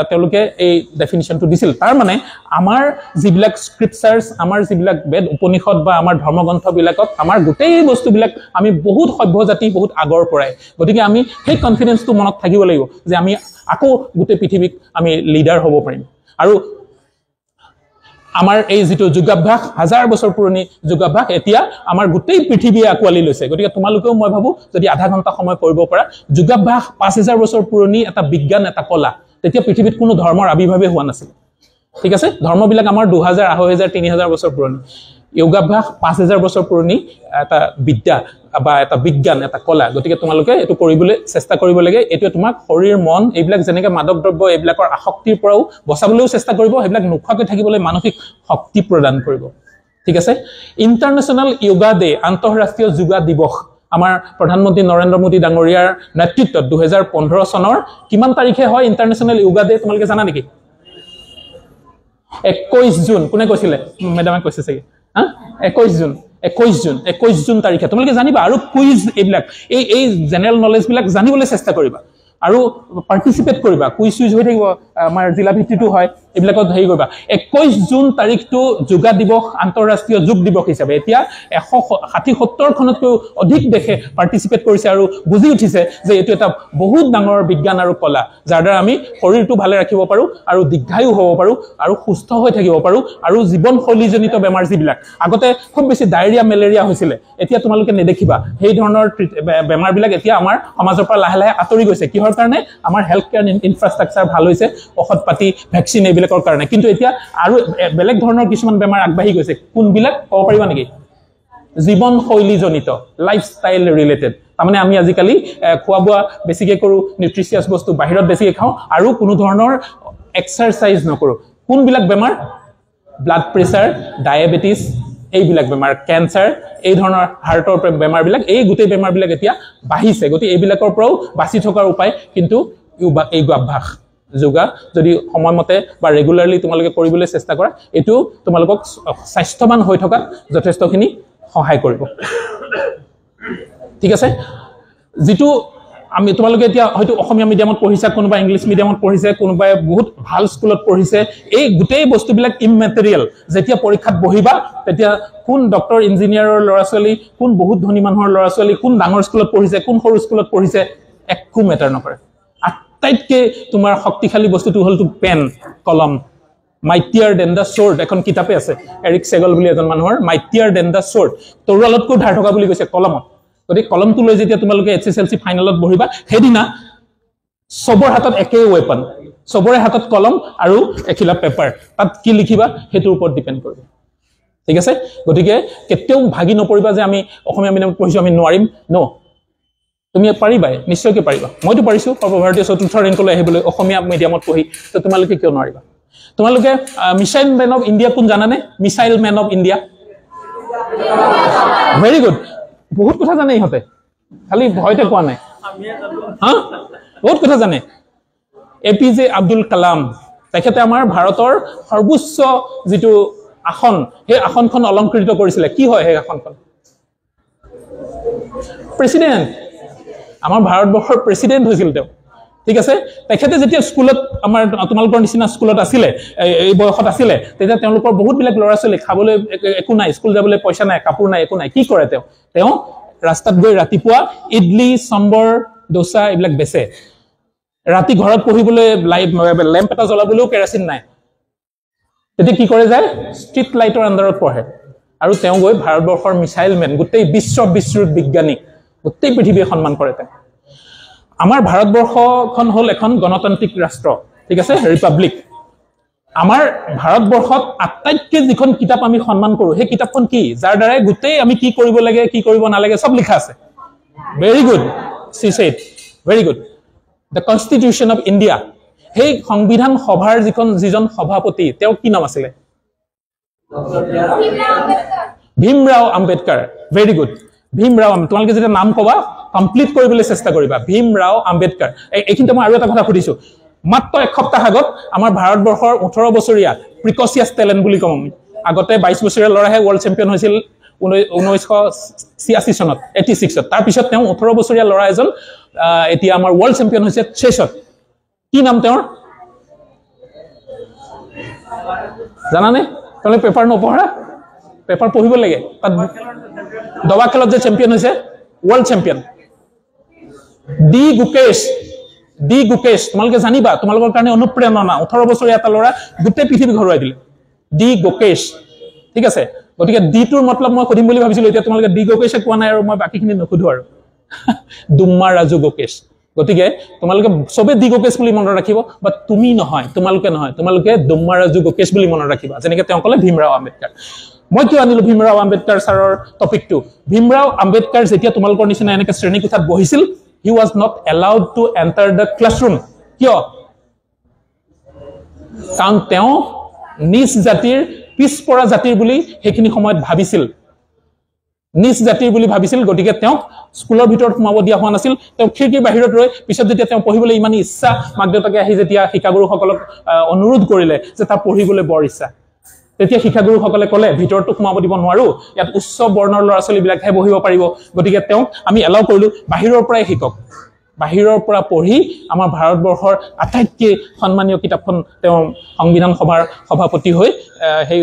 তেওঁলোকে এই ডেফিনিশ্যনটো দিছিল তাৰ মানে আমাৰ যিবিলাক স্ক্ৰিপচাৰ্ছ আমাৰ যিবিলাক বেদ উপনিষদ বা আমাৰ ধৰ্মগ্ৰন্থবিলাকত আমাৰ গোটেই বস্তুবিলাক আমি বহুত সভ্য জাতি বহুত আগৰ পৰাই গতিকে আমি সেই কনফিডেন্সটো মনত থাকিব লাগিব যে আমি আকৌ গোটেই পৃথিৱীক আমি লিডাৰ হ'ব পাৰিম আৰু আমাৰ এই যেটো যোগাভ্যাস 1000 বছৰ পুৰণি যোগাভ্যাস এতিয়া আমাৰ গোটেই পৃথিৱীয়ে আকোৱালি লৈছে গতিকে তোমালোকেও মই ভাবো যদি আধা ঘণ্টা সময় কৰিব পৰা যোগাভ্যাস 5000 বছৰ পুৰণি এটা বিজ্ঞান এটা কলা তেতিয়া পৃথিৱীত কোনো ধৰ্মৰ আবিৰ্ভাৱে হোৱা নাছিল ঠিক আছে ধৰ্মবিলাক আমাৰ 2000 2500 3000 বছৰ পুৰণি যোগাভ্যাস 5000 বছৰ পুৰণি এটা বিদ্যা বা এটা বিজ্ঞান এটা কলা গতিকে তোমালোকে এটো কৰিবলৈ চেষ্টা কৰিব লাগে এটো তোমাক শৰীৰ মন এইবিলাক যেনেকৈ মাদক দ্ৰব্য এইবিলাকৰ আসক্তিৰ পৰাও বচাবলৈও চেষ্টা কৰিব সেইবিলাক নোখোৱাকৈ থাকিবলৈ মানসিক শক্তি প্ৰদান কৰিব ঠিক আছে ইন্টাৰনেশ্যনেল যোগা ডে আন্তঃৰাষ্ট্ৰীয় যোগা দিৱস আমাৰ প্ৰধানমন্ত্ৰী নৰেন্দ্ৰ মোদী ডাঙৰীয়াৰ নেতৃত্বত 2015 চনৰ কিমান তাৰিখে হয় ইন্টাৰনেশ্যনেল যোগা ডে তোমালোকে জানা নেকি 21 জুন কোনে কৈছিলে মেডামে কৈছে চাগে 21 জুন তাৰিখে তোমালোকে জানিবা আৰু কুইজ এইবিলাক এই জেনেৰেল নলেজ বিলাক জানিবলৈ চেষ্টা কৰিবা আৰু পাৰ্টিসিপেট কৰিবা কুইজ হৈ থাকিব আমাৰ জিলা ভিত্তিটো হয় এইবিলাকত হেৰি কৰিবা 21 জুন তাৰিখটো যোগা দিৱস আন্তঃৰাষ্ট্ৰীয় যোগ দিৱস হিচাপে এতিয়া 160-70 খনতকৈ অধিক দেশে পাৰ্টিসিপেট কৰিছে আৰু বুজি উঠিছে যে এটো এটা বহুত ডাঙৰ বিজ্ঞান আৰু কলা যাৰ দ্বাৰা আমি শৰীৰটো ভালে ৰাখিব পাৰো আৰু দীৰ্ঘায়ু হ'ব পাৰো আৰু সুস্থ হৈ থাকিব পাৰো আৰু জীৱনশৈলীজনিত বেমাৰ যিবিলাক আগতে খুব বেছি ডায়েৰিয়া মেলেৰিয়া হৈছিলে এতিয়া তোমালোকে নেদেখিবা সেই ধৰণৰ বেমাৰবিলাক এতিয়া আমাৰ সমাজৰ পৰা লাহে লাহে আঁতৰি গৈছে কিহৰ কাৰণে আমাৰ হেল্থ কেয়াৰ ইনফ্ৰাষ্ট্ৰাকচাৰ ভাল হৈছে ঔষধ পাতি ভ্যাকচিন এইবিলাকৰ কাৰণে কিন্তু এতিয়া আৰু বেলেগ ধৰণৰ কিছুমান বেমাৰ আগবাঢ়ি গৈছে কোনবিলাক ক'ব পাৰিবা নেকি জীৱনশৈলীজনিত লাইফষ্টাইল ৰিলেটেড তাৰমানে আমি আজিকালি খোৱা বোৱা বেছিকৈ কৰোঁ নিউট্ৰিচিয়াছ বস্তু বাহিৰত বেছিকৈ খাওঁ আৰু কোনো ধৰণৰ এক্সাৰচাইজ নকৰোঁ কোনবিলাক বেমাৰ ব্লাড প্ৰেছাৰ ডায়েবেটিছ এইবিলাক বেমাৰ কেঞ্চাৰ এই ধৰণৰ হাৰ্টৰ বেমাৰবিলাক এই গোটেই বেমাৰবিলাক এতিয়া বাঢ়িছে গতিকে এইবিলাকৰ পৰাও বাচি থকাৰ উপায় কিন্তু এই অভ্যাস যোগা যদি সময়মতে বা ৰেগুলাৰলি তোমালোকে কৰিবলৈ চেষ্টা কৰা এইটো তোমালোকক স্বাস্থ্যৱান হৈ থকাত যথেষ্টখিনি সহায় কৰিব ঠিক আছে যেটো আমি তোমালোকে এতিয়া হয়তো অসমীয়া মিডিয়ামত পঢ়িছা কোনোবা ইংলিশ মিডিয়ামত পঢ়িছে কোনোবাই বহুত ভাল স্কুলত পঢ়িছে এই গোটেই বস্তুবিলাক ইমমেটেৰিয়েল যেতিয়া পৰীক্ষাত বহিবা তেতিয়া কোন ডক্টৰ ইঞ্জিনিয়াৰৰ ল'ৰা ছোৱালী কোন বহুত ধনী মানুহৰ ল'ৰা ছোৱালী কোন ডাঙৰ স্কুলত পঢ়িছে কোন সৰু স্কুলত পঢ়িছে একো মেটাৰ নকৰে আটাইতকে তোমাৰ শক্তিশালী বস্তুটো হ'ল তো পেন কলম মাইটিয়াৰ দেন দা sword এখন কিতাপে আছে এৰিক সেগল বুলি এজন মানুহৰ মাইটিয়াৰ দেন দা sword তৰোৱালতকৈ ধাৰ থকা বুলি কৈছে কলমত গতিকে কলমটো লৈ যেতিয়া তোমালোকে HSLC ফাইনেলত বহিবা হেদিনা সবৰ হাতত একে ওয়েপন সবৰে হাতত কলম আৰু এখিলা পেপাৰ তাত কি লিখিবা হেতুৰ ওপৰত ডিপেন্ড কৰিব ঠিক আছে গতিকে কেতিয়াও ভাগি নপৰিবা যে আমি অসমীয়া মিডিয়ামত পঢ়িছো আমি নোৱাৰিম নো তুমি পাৰিবা নিশ্চয়কৈ পাৰিবা মইতো পাৰিছো সৰ্বভাৰতীয় চতুৰ্থ ৰেংকলৈ আহিবলৈ অসমীয়া মিডিয়ামত পঢ়ি তো তোমালোকে কিয় নোৱাৰিবা তোমালোকে মিসাইল ম্যান অফ ইন্ডিয়া কোন জানানে missile man of India very good বহুত কথা জানে ইহঁতে খালি ভয়তে কোৱা নাই হা বহুত কথা জানে APJ আব্দুল কালাম তেখেতে আমাৰ ভাৰতৰ সৰ্বোচ্চ যেটো আসন হে আসনখন অলংকৃত কৰিছিল কি হয় হে আসনখন প্ৰেসিডেন্ট আমাৰ ভাৰতবৰ্ষৰ প্ৰেসিডেন্ট হৈছিল তেওঁ ঠিক আছে তেখেতে যেতিয়া স্কুলত আমাৰ তোমালোকৰ নিচিনা স্কুলত আছিল এই বয়সত আছিল তেতিয়া তেওঁলোকৰ বহুত বিলাক ল'ৰা ছোৱালী খাবলৈ একো নাই স্কুল যাবলৈ পইচা নাই কাপোৰ নাই একো নাই কি কৰে তেওঁ ৰাস্তাত গৈ ৰাতিপুৱা ইডলি সম্বৰ দোসা এইবিলাক বেচে ৰাতি ঘৰত পঢ়িবলৈ লেম্প এটা জ্বলাবলৈও কেৰাচিন নাই তেতিয়া কি কৰে যায় ষ্ট্ৰীট লাইটৰ আন্দাৰত পঢ়ে আৰু তেওঁ গৈ ভাৰতবৰ্ষৰ মিসাইল মেন গোটেই বিশ্ববিশ্ৰুত বিজ্ঞানী গোটেই পৃথিৱীয়ে সন্মান কৰে তেওঁ আমাৰ ভাৰতবৰ্ষখন হ'ল এখন গণতান্ত্ৰিক ৰাষ্ট্ৰ ঠিক আছে ৰিপাব্লিক আমাৰ ভাৰতবৰ্ষত আটাইতকৈ যিখন কিতাপ আমি সন্মান কৰো সেই কিতাপখন কি যাৰ দ্বাৰা গোটেই আমি কি কৰিব লাগে কি কৰিব নালাগে সব লিখা আছে very good she said very good the constitution of India সেই সংবিধান সভাৰ যিজন সভাপতি তেওঁ কি নাম আছিলে ভীমৰাও আম্বেদকাৰ ভেৰি গুড ভীমৰাও তোমালোকে যেতিয়া নাম কবা কমপ্লিট কৰিবলৈ চেষ্টা কৰিবা ভীমৰাও আম্বেদকাৰ এইখিনিতে মই আৰু এটা কথা সুধিছো মাত্ৰ এক সপ্তাহ আগত আমাৰ ভাৰতবৰ্ষৰ 18 বছৰীয়া প্ৰিকচিয়াছ টেলেণ্ট বুলি কম আগতে 22 বছৰীয়া ল'ৰাহে ৱৰ্ল্ড চেম্পিয়ন হৈছিল 1986 চনত 86ত তাৰ পিছত তেওঁ 18 বছৰীয়া ল'ৰা এজন এতিয়া আমাৰ ৱৰ্ল্ড চেম্পিয়ন হৈছে চেছত কি নাম তেওঁৰ জানানে তুমি পেপাৰ নপঢ়া পেপাৰ পঢ়িব লাগে দবা খেলত যে চেম্পিয়ন হৈছে ৱৰ্ল্ড চেম্পিয়ন ডি গুকেশ তোমালোকে জানিবা তোমালোকৰ কাৰণে অনুপ্ৰেৰণা 18 বছৰীয়া এটা ল'ৰা গোটেই পৃথিৱী ঘৰুৱাই দিলে ডি গুকেশ ঠিক আছে গতিকে ডি টোৰ মতলব মই সুধিম বুলি ভাবিছিলো এতিয়া তোমালোকে ডি গুকেশে কোৱা নাই আৰু মই বাকিখিনি নখুধো আৰু দুম্মা ৰাজু গুকেশ গতিকে তোমালোকে সবে ডি গুকেশ বুলি মনত ৰাখিব বাট তুমি নহয় তোমালোকে দুম্মা ৰাজু গুকেশ বুলি মনত ৰাখিবা যেনেকৈ তেওঁ ক'লে ভীমৰাও আম্বেদকাৰ মই কিয় আনিলো ভীমৰাও আম্বেদকাৰ ছাৰৰ টপিকটো ভীমৰাও আম্বেদকাৰ যেতিয়া তোমালোকৰ নিচিনা এনেকৈ শ্ৰেণী কোঠাত বহিছিল he was not allowed to enter the classroom কিয় কাৰণ তেওঁ নিজ জাতিৰ পিছপৰা জাতিৰ বুলি হেখিনি সময়ত ভাবিছিল নিজ জাতিৰ বুলি ভাবিছিল গতিকে তেওঁ স্কুলৰ ভিতৰত সোমাব দিয়া হোৱা নাছিল তেওঁ খিৰকিৰ বাহিৰত ৰৈ পিছত যেতিয়া তেওঁ পঢ়িবলৈ ইমান ইচ্ছা মাক দেউতাকে আহি যেতিয়া শিক্ষাগুৰুসকলক অনুৰোধ কৰিলে যে তাৰ পঢ়িবলৈ বৰ ইচ্ছা তেতিয়া শিক্ষাগুৰুসকলে ক'লে ভিতৰটো সোমাব দিব নোৱাৰো ইয়াত উচ্চ বৰ্ণৰ ল'ৰা ছোৱালীবিলাকহে বহিব পাৰিব গতিকে তেওঁ আমি এলাউ কৰিলো বাহিৰৰ পৰাই শিকক বাহিৰৰ পৰা পঢ়ি আমাৰ ভাৰতবৰ্ষৰ আটাইতকৈ সন্মানীয় কিতাপখন তেওঁ সংবিধান সভাৰ সভাপতি হৈ সেই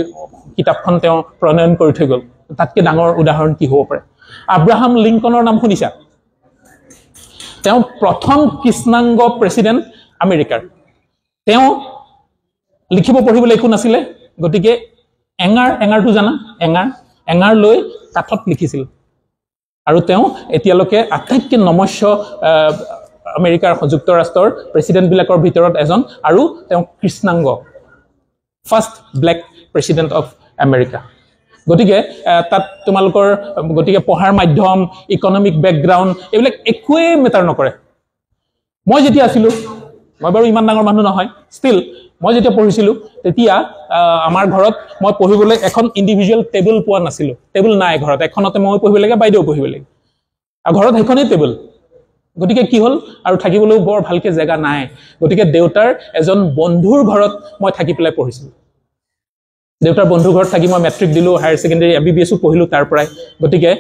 কিতাপখন তেওঁ প্ৰণয়ন কৰি থৈ গ'ল তাতকৈ ডাঙৰ উদাহৰণ কি হ'ব পাৰে আব্ৰাহাম লিংকনৰ নাম শুনিছা তেওঁ প্ৰথম কৃষ্ণাংগ প্ৰেসিডেন্ট আমেৰিকাৰ তেওঁ লিখিব পঢ়িবলৈ একো নাছিলে গতিকে এঙাৰটো জানা এঙাৰ লৈ কাঠত লিখিছিল আৰু তেওঁ এতিয়ালৈকে আটাইতকৈ নমস্য আমেৰিকাৰ যুক্তৰাষ্ট্ৰৰ প্ৰেসিডেন্টবিলাকৰ ভিতৰত এজন আৰু তেওঁ কৃষ্ণাংগ first black president of America গতিকে তাত তোমালোকৰ গতিকে পঢ়াৰ মাধ্যম ইকনমিক বেকগ্ৰাউণ্ড এইবিলাক একোৱেই মেটাৰ নকৰে মই যেতিয়া আছিলোঁ মই বাৰু ইমান ডাঙৰ মানুহ নহয় ষ্টিল মই যেতিয়া পঢ়িছিলোঁ তেতিয়া আমাৰ ঘৰত মই পঢ়িবলৈ এখন ইণ্ডিভিজুৱেল টেবুল পোৱা নাছিলোঁ টেবুল নাই ঘৰত এখনতে মই পঢ়িব লাগে বাইদেউ পঢ়িব লাগে আৰু ঘৰত সেইখনেই টেবুল গতিকে কি হ'ল আৰু থাকিবলৈও বৰ ভালকৈ জেগা নাই গতিকে দেউতাৰ এজন বন্ধুৰ ঘৰত মই থাকি পেলাই পঢ়িছিলোঁ দেউতাৰ বন্ধুৰ ঘৰত থাকি মই মেট্ৰিক দিলোঁ হায়াৰ ছেকেণ্ডেৰী MBBSও পঢ়িলোঁ তাৰ পৰাই গতিকে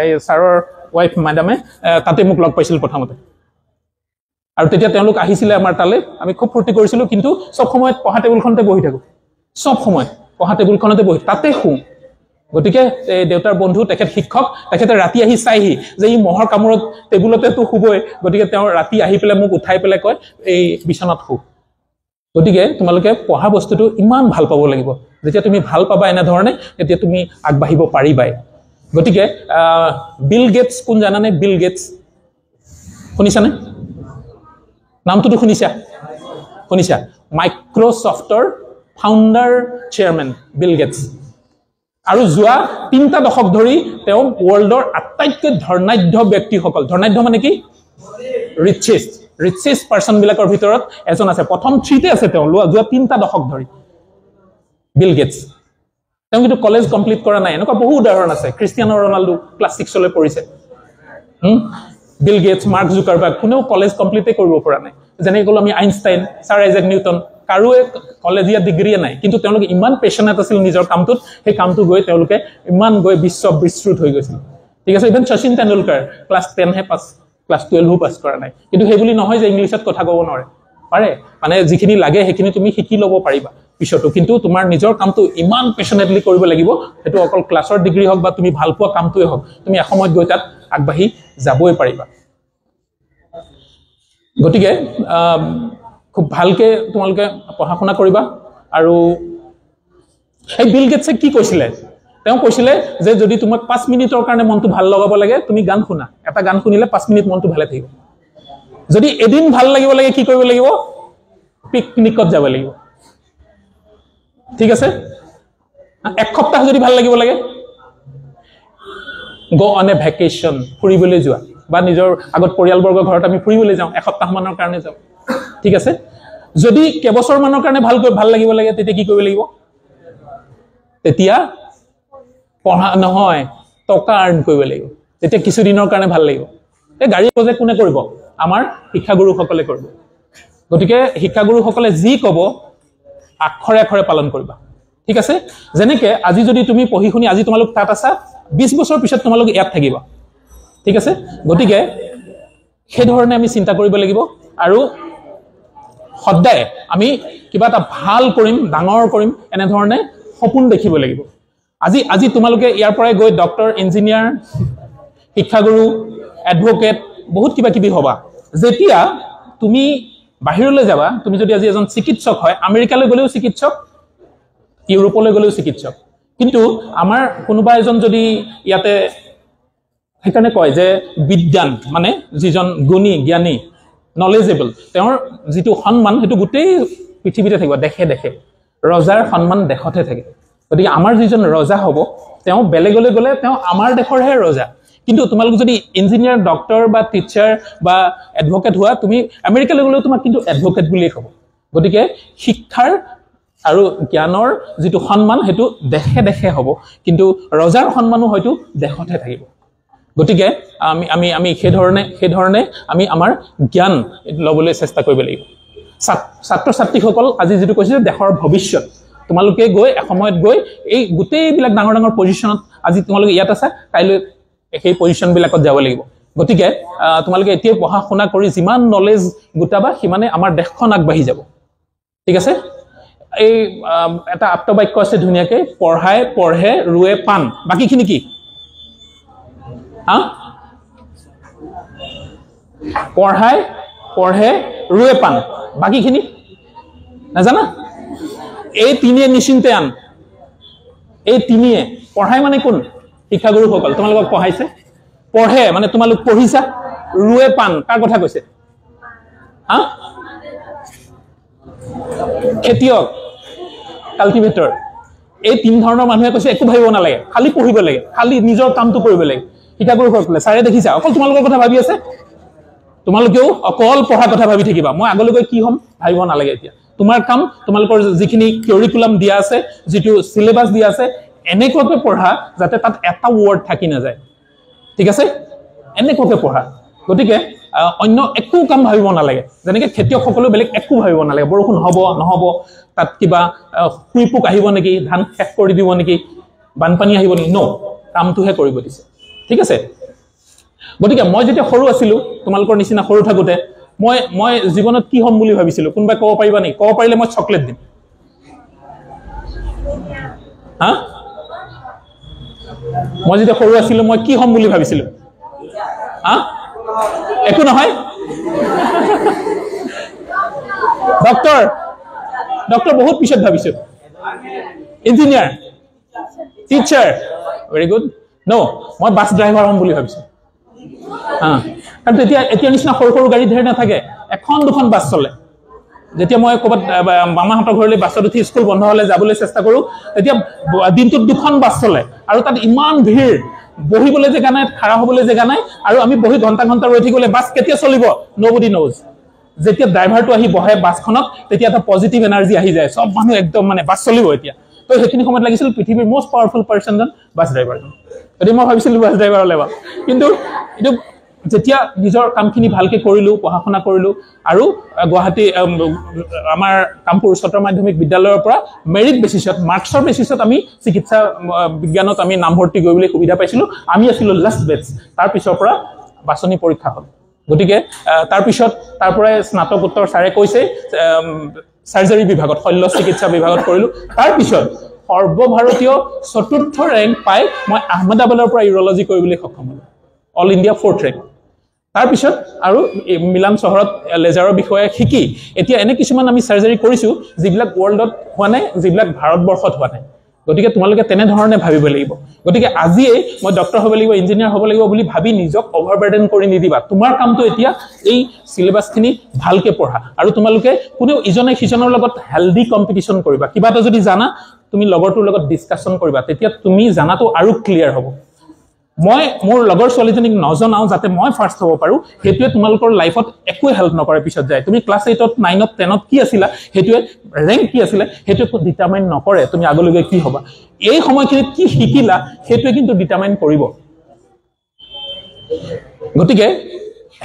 এই ছাৰৰ ৱাইফ মেডামে তাতে মোক লগ পাইছিল প্ৰথমতে আৰু তেতিয়া তেওঁলোক আহিছিলে আমাৰ তালৈ আমি খুব ফূৰ্তি কৰিছিলোঁ কিন্তু চব সময়ত পঢ়া টেবুলখনতে বহি থাকোঁ চব সময় পঢ়া টেবুলখনতে বহি তাতে শুওঁ গতিকে দেউতাৰ বন্ধু তেখেত শিক্ষক তেখেতে ৰাতি আহি চাইহি যে ই মহৰ কামোৰত টেবুলতেতো শুবই গতিকে তেওঁ ৰাতি আহি পেলাই মোক উঠাই পেলাই কয় এই বিচনাত শু গতিকে তোমালোকে পঢ়া বস্তুটো ইমান ভাল পাব লাগিব যেতিয়া তুমি ভাল পাবা এনেধৰণে তেতিয়া তুমি আগবাঢ়িব পাৰিবাই গতিকে বিল গেটছ কোন জানানে বিল গেটছ শুনিছানে নামটোতো শুনিছা মাইক্ৰ'ছফ্টৰ ফাউণ্ডাৰ চেয়াৰমেন বিল গেটছ আৰু যোৱা 3টা দশক ধৰি তেওঁ ৱৰ্ল্ডৰ আটাইতকৈ ধৰ্ণাঢ্য ব্যক্তিসকল ধৰ্ণাঢ্য মানে কি ৰিচেষ্ট পাৰ্চন বিলাকৰ ভিতৰত এজন আছে প্ৰথম 3তে আছে তেওঁ যোৱা 3টা দশক ধৰি বিল গেটছ তেওঁ কিন্তু কলেজ কমপ্লিট কৰা নাই এনেকুৱা বহু উদাহৰণ আছে ক্ৰিষ্টিয়ানো ৰনাল্ডো ক্লাছ 6লৈ পঢ়িছে বিল গেটছ মাৰ্ক জুকাৰবাৰ্গ কোনেও কলেজ কমপ্লিটে কৰিব পৰা নাই যেনে ক'লো আমি আইনষ্টাইন ছাৰ আইজেক নিউটন কাৰোৱে কলেজীয়া ডিগ্ৰীয়ে নাই কিন্তু তেওঁলোকে ইমান পেশ্যনেট আছিল নিজৰ কামটোত সেই কামটো গৈ তেওঁলোকে ইমান গৈ বিশ্ব বিস্তৃত হৈ গৈছিল ঠিক আছে ইভেন শচীন তেণ্ডুলকাৰ ক্লাছ 10হে পাছ ক্লাছ 12ও পাছ কৰা নাই কিন্তু সেই বুলি নহয় যে ইংলিছত কথা ক'ব নোৱাৰে পাৰে মানে যিখিনি লাগে সেইখিনি তুমি শিকি ল'ব পাৰিবা পিছতো কিন্তু তোমাৰ নিজৰ কামটো ইমান পেশ্যনেটলি কৰিব লাগিব সেইটো অকল ক্লাছৰ ডিগ্ৰী হওক বা তুমি ভাল পোৱা কামটোৱে হওক তুমি এসময়ত গৈ তাত আগবাঢ়ি যাবই পাৰিবা গতিকে খুব ভালকৈ তোমালোকে পঢ়া শুনা কৰিবা আৰু এই বিল গেটছে কি কৈছিলে তেওঁ কৈছিলে যে যদি তোমাক 5 মিনিটৰ কাৰণে মনটো ভাল লগাব লাগে তুমি গান শুনা এটা গান শুনিলে 5 মিনিট মনটো ভালে থাকিব যদি এদিন ভাল লাগিব লাগে কি কৰিব লাগিব পিকনিকত যাব লাগিব ঠিক আছে এক সপ্তাহ যদি ভাল লাগিব লাগে গো অন এ ভেকেশ্যন ফুৰিবলৈ যোৱা বা নিজৰ আগত পৰিয়ালবৰ্গৰ ঘৰত আমি ফুৰিবলৈ যাওঁ এসপ্তাহ মানৰ কাৰণে যাওঁ ঠিক আছে যদি কেবছৰ মানৰ কাৰণে ভাল লাগিব লাগে তেতিয়া কি কৰিব লাগিব তেতিয়া পঢ়া নহয় টকা আৰ্ন কৰিব লাগিব তেতিয়া কিছু দিনৰ কাৰণে ভাল লাগিব এই গাড়ী প্ৰজেক্ট কোনে কৰিব আমাৰ শিক্ষাগুৰুসকলে কৰিব গতিকে শিক্ষাগুৰুসকলে যি ক'ব আখৰে আখৰে পালন কৰিবা ঠিক আছে যেনেকৈ আজি যদি তুমি পঢ়ি শুনি আজি তোমালোক তাত আছা 20 বছৰ পিছত তোমালোক ইয়াত থাকিবা ঠিক আছে গতিকে সেই ধৰণে আমি চিন্তা কৰিব লাগিব আৰু সদায় আমি কিবা এটা ভাল কৰিম ডাঙৰ কৰিম এনেধৰণে সপোন দেখিব লাগিব আজি তোমালোকে ইয়াৰ পৰাই গৈ ডক্টৰ ইঞ্জিনিয়াৰ শিক্ষাগুৰু এডভোকেট বহুত কিবা কিবি হ'বা যেতিয়া তুমি বাহিৰলৈ যাবা তুমি যদি আজি এজন চিকিৎসক হয় আমেৰিকালৈ গ'লেও চিকিৎসক ইউৰোপলৈ গ'লেও চিকিৎসক কিন্তু আমাৰ কোনোবা এজন যদি ইয়াতে সেইকাৰণে কয় যে বিজ্ঞান মানে যিজন গুণী জ্ঞানী নলেজেবল তেওঁৰ যিটো সন্মান সেইটো গোটেই পৃথিৱীতে থাকিব দেখে দেখে ৰজাৰ সন্মান দেশতে থাকে গতিকে আমাৰ যিজন ৰজা হ'ব তেওঁ বেলেগলৈ গ'লে তেওঁ আমাৰ দেশৰহে ৰজা কিন্তু তোমালোক যদি ইঞ্জিনিয়াৰ ডক্টৰ বা টিচাৰ বা এডভোকেট হোৱা তুমি আমেৰিকালৈ গ'লেও তোমাক কিন্তু এডভোকেট বুলিয়ে ক'ব গতিকে শিক্ষাৰ আৰু জ্ঞানৰ যিটো সন্মান সেইটো দেখে দেখে হ'ব কিন্তু ৰজাৰ সন্মানো হয়তো দেশতে থাকিব গতিকে আমি সেই ধৰণে আমি আমাৰ জ্ঞান ল'বলৈ চেষ্টা কৰিব লাগিব ছাত্ৰ ছাত্ৰীসকল আজি যিটো কৈছে দেশৰ ভৱিষ্যত তোমালোকে গৈ এসময়ত গৈ এই গোটেইবিলাক ডাঙৰ ডাঙৰ পজিশ্যনত আজি তোমালোকে ইয়াত আছা কাইলৈ সেই পজিশ্যনবিলাকত যাব লাগিব গতিকে তোমালোকে এতিয়াই পঢ়া শুনা কৰি যিমান নলেজ গোটাবা সিমানে আমাৰ দেশখন আগবাঢ়ি যাব ঠিক আছে এই এটা আপ্তবাক্য আছে ধুনীয়াকৈ পঢ়াই পঢ়ে ৰুৱে পাণ বাকীখিনি কি পঢ়াই পঢ়ে ৰুৱে পাণ বাকীখিনি নাজানা এই তিনিয়ে নিশ্চিন্তে আন এই তিনিয়ে পঢ়াই মানে কোন শিক্ষাগুৰুসকল তোমালোকক পঢ়াইছে পঢ়ে মানে তোমালোক পঢ়িছা ৰুৱে পাণ কাৰ কথা কৈছে খেতিয়ক কাল্টিভেটৰ এই তিন ধৰণৰ মানুহে কৈছে একো ভাবিব নালাগে, খালি পঢ়িব লাগে, খালি নিজৰ কামটো কৰিব লাগে। শিক্ষাগুৰু সকলে ছাৰে দেখিছা অকল তোমালোকৰ কথা ভাবি আছে, তোমালোকেও অকল পঢ়াৰ কথা ভাবি থাকিবা, মই আগলৈকে কি হ'ম ভাবিব নালাগে। এতিয়া তোমাৰ কাম তোমালোকৰ যিখিনি কিউৰিকুলাম দিয়া আছে, যিটো চিলেবাছ দিয়া আছে, এনেকুৱাকৈ পঢ়া যাতে তাত এটা ৱৰ্ড থাকি নাযায়, ঠিক আছে? এনেকুৱাকৈ পঢ়া। গতিকে অন্য একো কাম ভাবিব নালাগে। যেনেকৈ খেতিয়কসকলেও বেলেগ একো ভাবিব নালাগে, বৰষুণ হ'ব নহ'ব, তাত কিবা কুই পোক আহিব নেকি, ধান শেষ কৰি দিব নেকি, বানপানী আহিব নেকি, ন, কামটোহে কৰিব দিছে, ঠিক আছে? গতিকে মই যেতিয়া সৰু আছিলোঁ, তোমালোকৰ নিচিনা সৰু থাকোঁতে মই জীৱনত কি হ'ম বুলি ভাবিছিলোঁ? কোনোবাই ক'ব পাৰিবা নেকি? ক'ব পাৰিলে মই চকলেট দিম। হা? মই যেতিয়া সৰু আছিলোঁ মই কি হ'ম বুলি ভাবিছিলোঁ? হা? একো নহয়? ডক্টৰ বহুত পিছত ভাবিছোঁ। Engineer, teacher, very good. ন, মই বাছ ড্ৰাইভাৰ হ'ম বুলি ভাবিছোঁ। কাৰণ এতিয়া নিচিনা সৰু সৰু গাড়ী ধেৰ নাথাকে, এখন দুখন বাছ চলে। যেতিয়া মই ক'ৰবাত মামাহঁতৰ ঘৰলৈ বাছত উঠি স্কুল বন্ধ হ'লে যাবলৈ চেষ্টা কৰোঁ, তেতিয়া দিনটোত দুখন বাছ চলে আৰু তাত ইমান ভিৰ, বহিবলৈ জেগা নাই, খাৰা হ'বলৈ জেগা নাই, আৰু আমি বহি ঘণ্টা ঘণ্টা ৰৈ থাকিলে বাছ কেতিয়া চলিব নবডি ন'জ। যেতিয়া ড্ৰাইভাৰটো আহি বহে বাছখনত, তেতিয়া এটা পজিটিভ এনাৰ্জি আহি যায়, চব মানুহ একদম মানে বাছ চলিব এতিয়া। তো সেইখিনি সময়ত লাগিছিল পৃথিৱীৰ মষ্ট পাৱাৰফুল পাৰ্চনজন বাছ ড্ৰাইভাৰজন। গতিকে মই ভাবিছিলোঁ বাছ ড্ৰাইভাৰ হ'লে বা, কিন্তু এইটো যেতিয়া নিজৰ কামখিনি ভালকৈ কৰিলোঁ, পঢ়া শুনা কৰিলোঁ, আৰু গুৱাহাটী আমাৰ কামপুৰ উচ্চতৰ মাধ্যমিক বিদ্যালয়ৰ পৰা মেৰিট বেচিছত, মাৰ্কছৰ বেচিছত আমি চিকিৎসা বিজ্ঞানত আমি নামভৰ্তি কৰিবলৈ সুবিধা পাইছিলোঁ। আমি আছিলোঁ লাষ্ট বেটছ, তাৰপিছৰ পৰা বাছনি পৰীক্ষা হ'ল। গতিকে তাৰপিছত তাৰ পৰাই স্নাতকোত্তৰ ছাৰে কৈছে চাৰ্জাৰী বিভাগত, শল্য চিকিৎসা বিভাগত কৰিলোঁ। তাৰপিছত সৰ্বভাৰতীয় 4ৰ্থ ৰেংক পাই মই আহমেদাবাদৰ পৰা ইউৰলজি কৰিবলৈ সক্ষম হ'লোঁ, অল ইণ্ডিয়া 4th ৰেংক। তাৰপিছত আৰু মিলান চহৰত লেজাৰৰ বিষয়ে শিকি এতিয়া এনে কিছুমান আমি চাৰ্জাৰী কৰিছোঁ যিবিলাক ৱৰ্ল্ডত হোৱা নাই, যিবিলাক ভাৰতবৰ্ষত হোৱা নাই। গতিকে তোমালোকে তেনেধৰণে ভাবিব লাগিব। গতিকে আজিয়েই মই ডক্টৰ হ'ব লাগিব, ইঞ্জিনিয়াৰ হ'ব লাগিব বুলি ভাবি নিজক অভাৰবাৰ্ডেন কৰি নিদিবা। তোমাৰ কামটো এতিয়া এই চিলেবাছখিনি ভালকৈ পঢ়া, আৰু তোমালোকে কোনেও ইজনে সিজনৰ লগত হেল্ডি কম্পিটিশ্যন কৰিবা। কিবা এটা যদি জানা, তুমি লগৰটোৰ লগত ডিছকাশ্যন কৰিবা, তেতিয়া তুমি জানাটো আৰু ক্লিয়াৰ হ'ব। মই মোৰ লগৰ ছোৱালীজনীক নজনাওঁ যাতে মই ফাৰ্ষ্ট হ'ব পাৰোঁ, সেইটোৱে তোমালোকৰ লাইফত একোৱে হেল্প নকৰে পিছত যায়। তুমি ক্লাছ 8ত 9ত 10ত কি আছিলা, সেইটোৱে ৰেংক কি আছিলে, সেইটোৱে ডিটাৰমাইন নকৰে তুমি আগলৈকে কি হ'বা। এই সময়খিনিত কি শিকিলা সেইটোৱে কিন্তু ডিটাৰমাইন কৰিব। গতিকে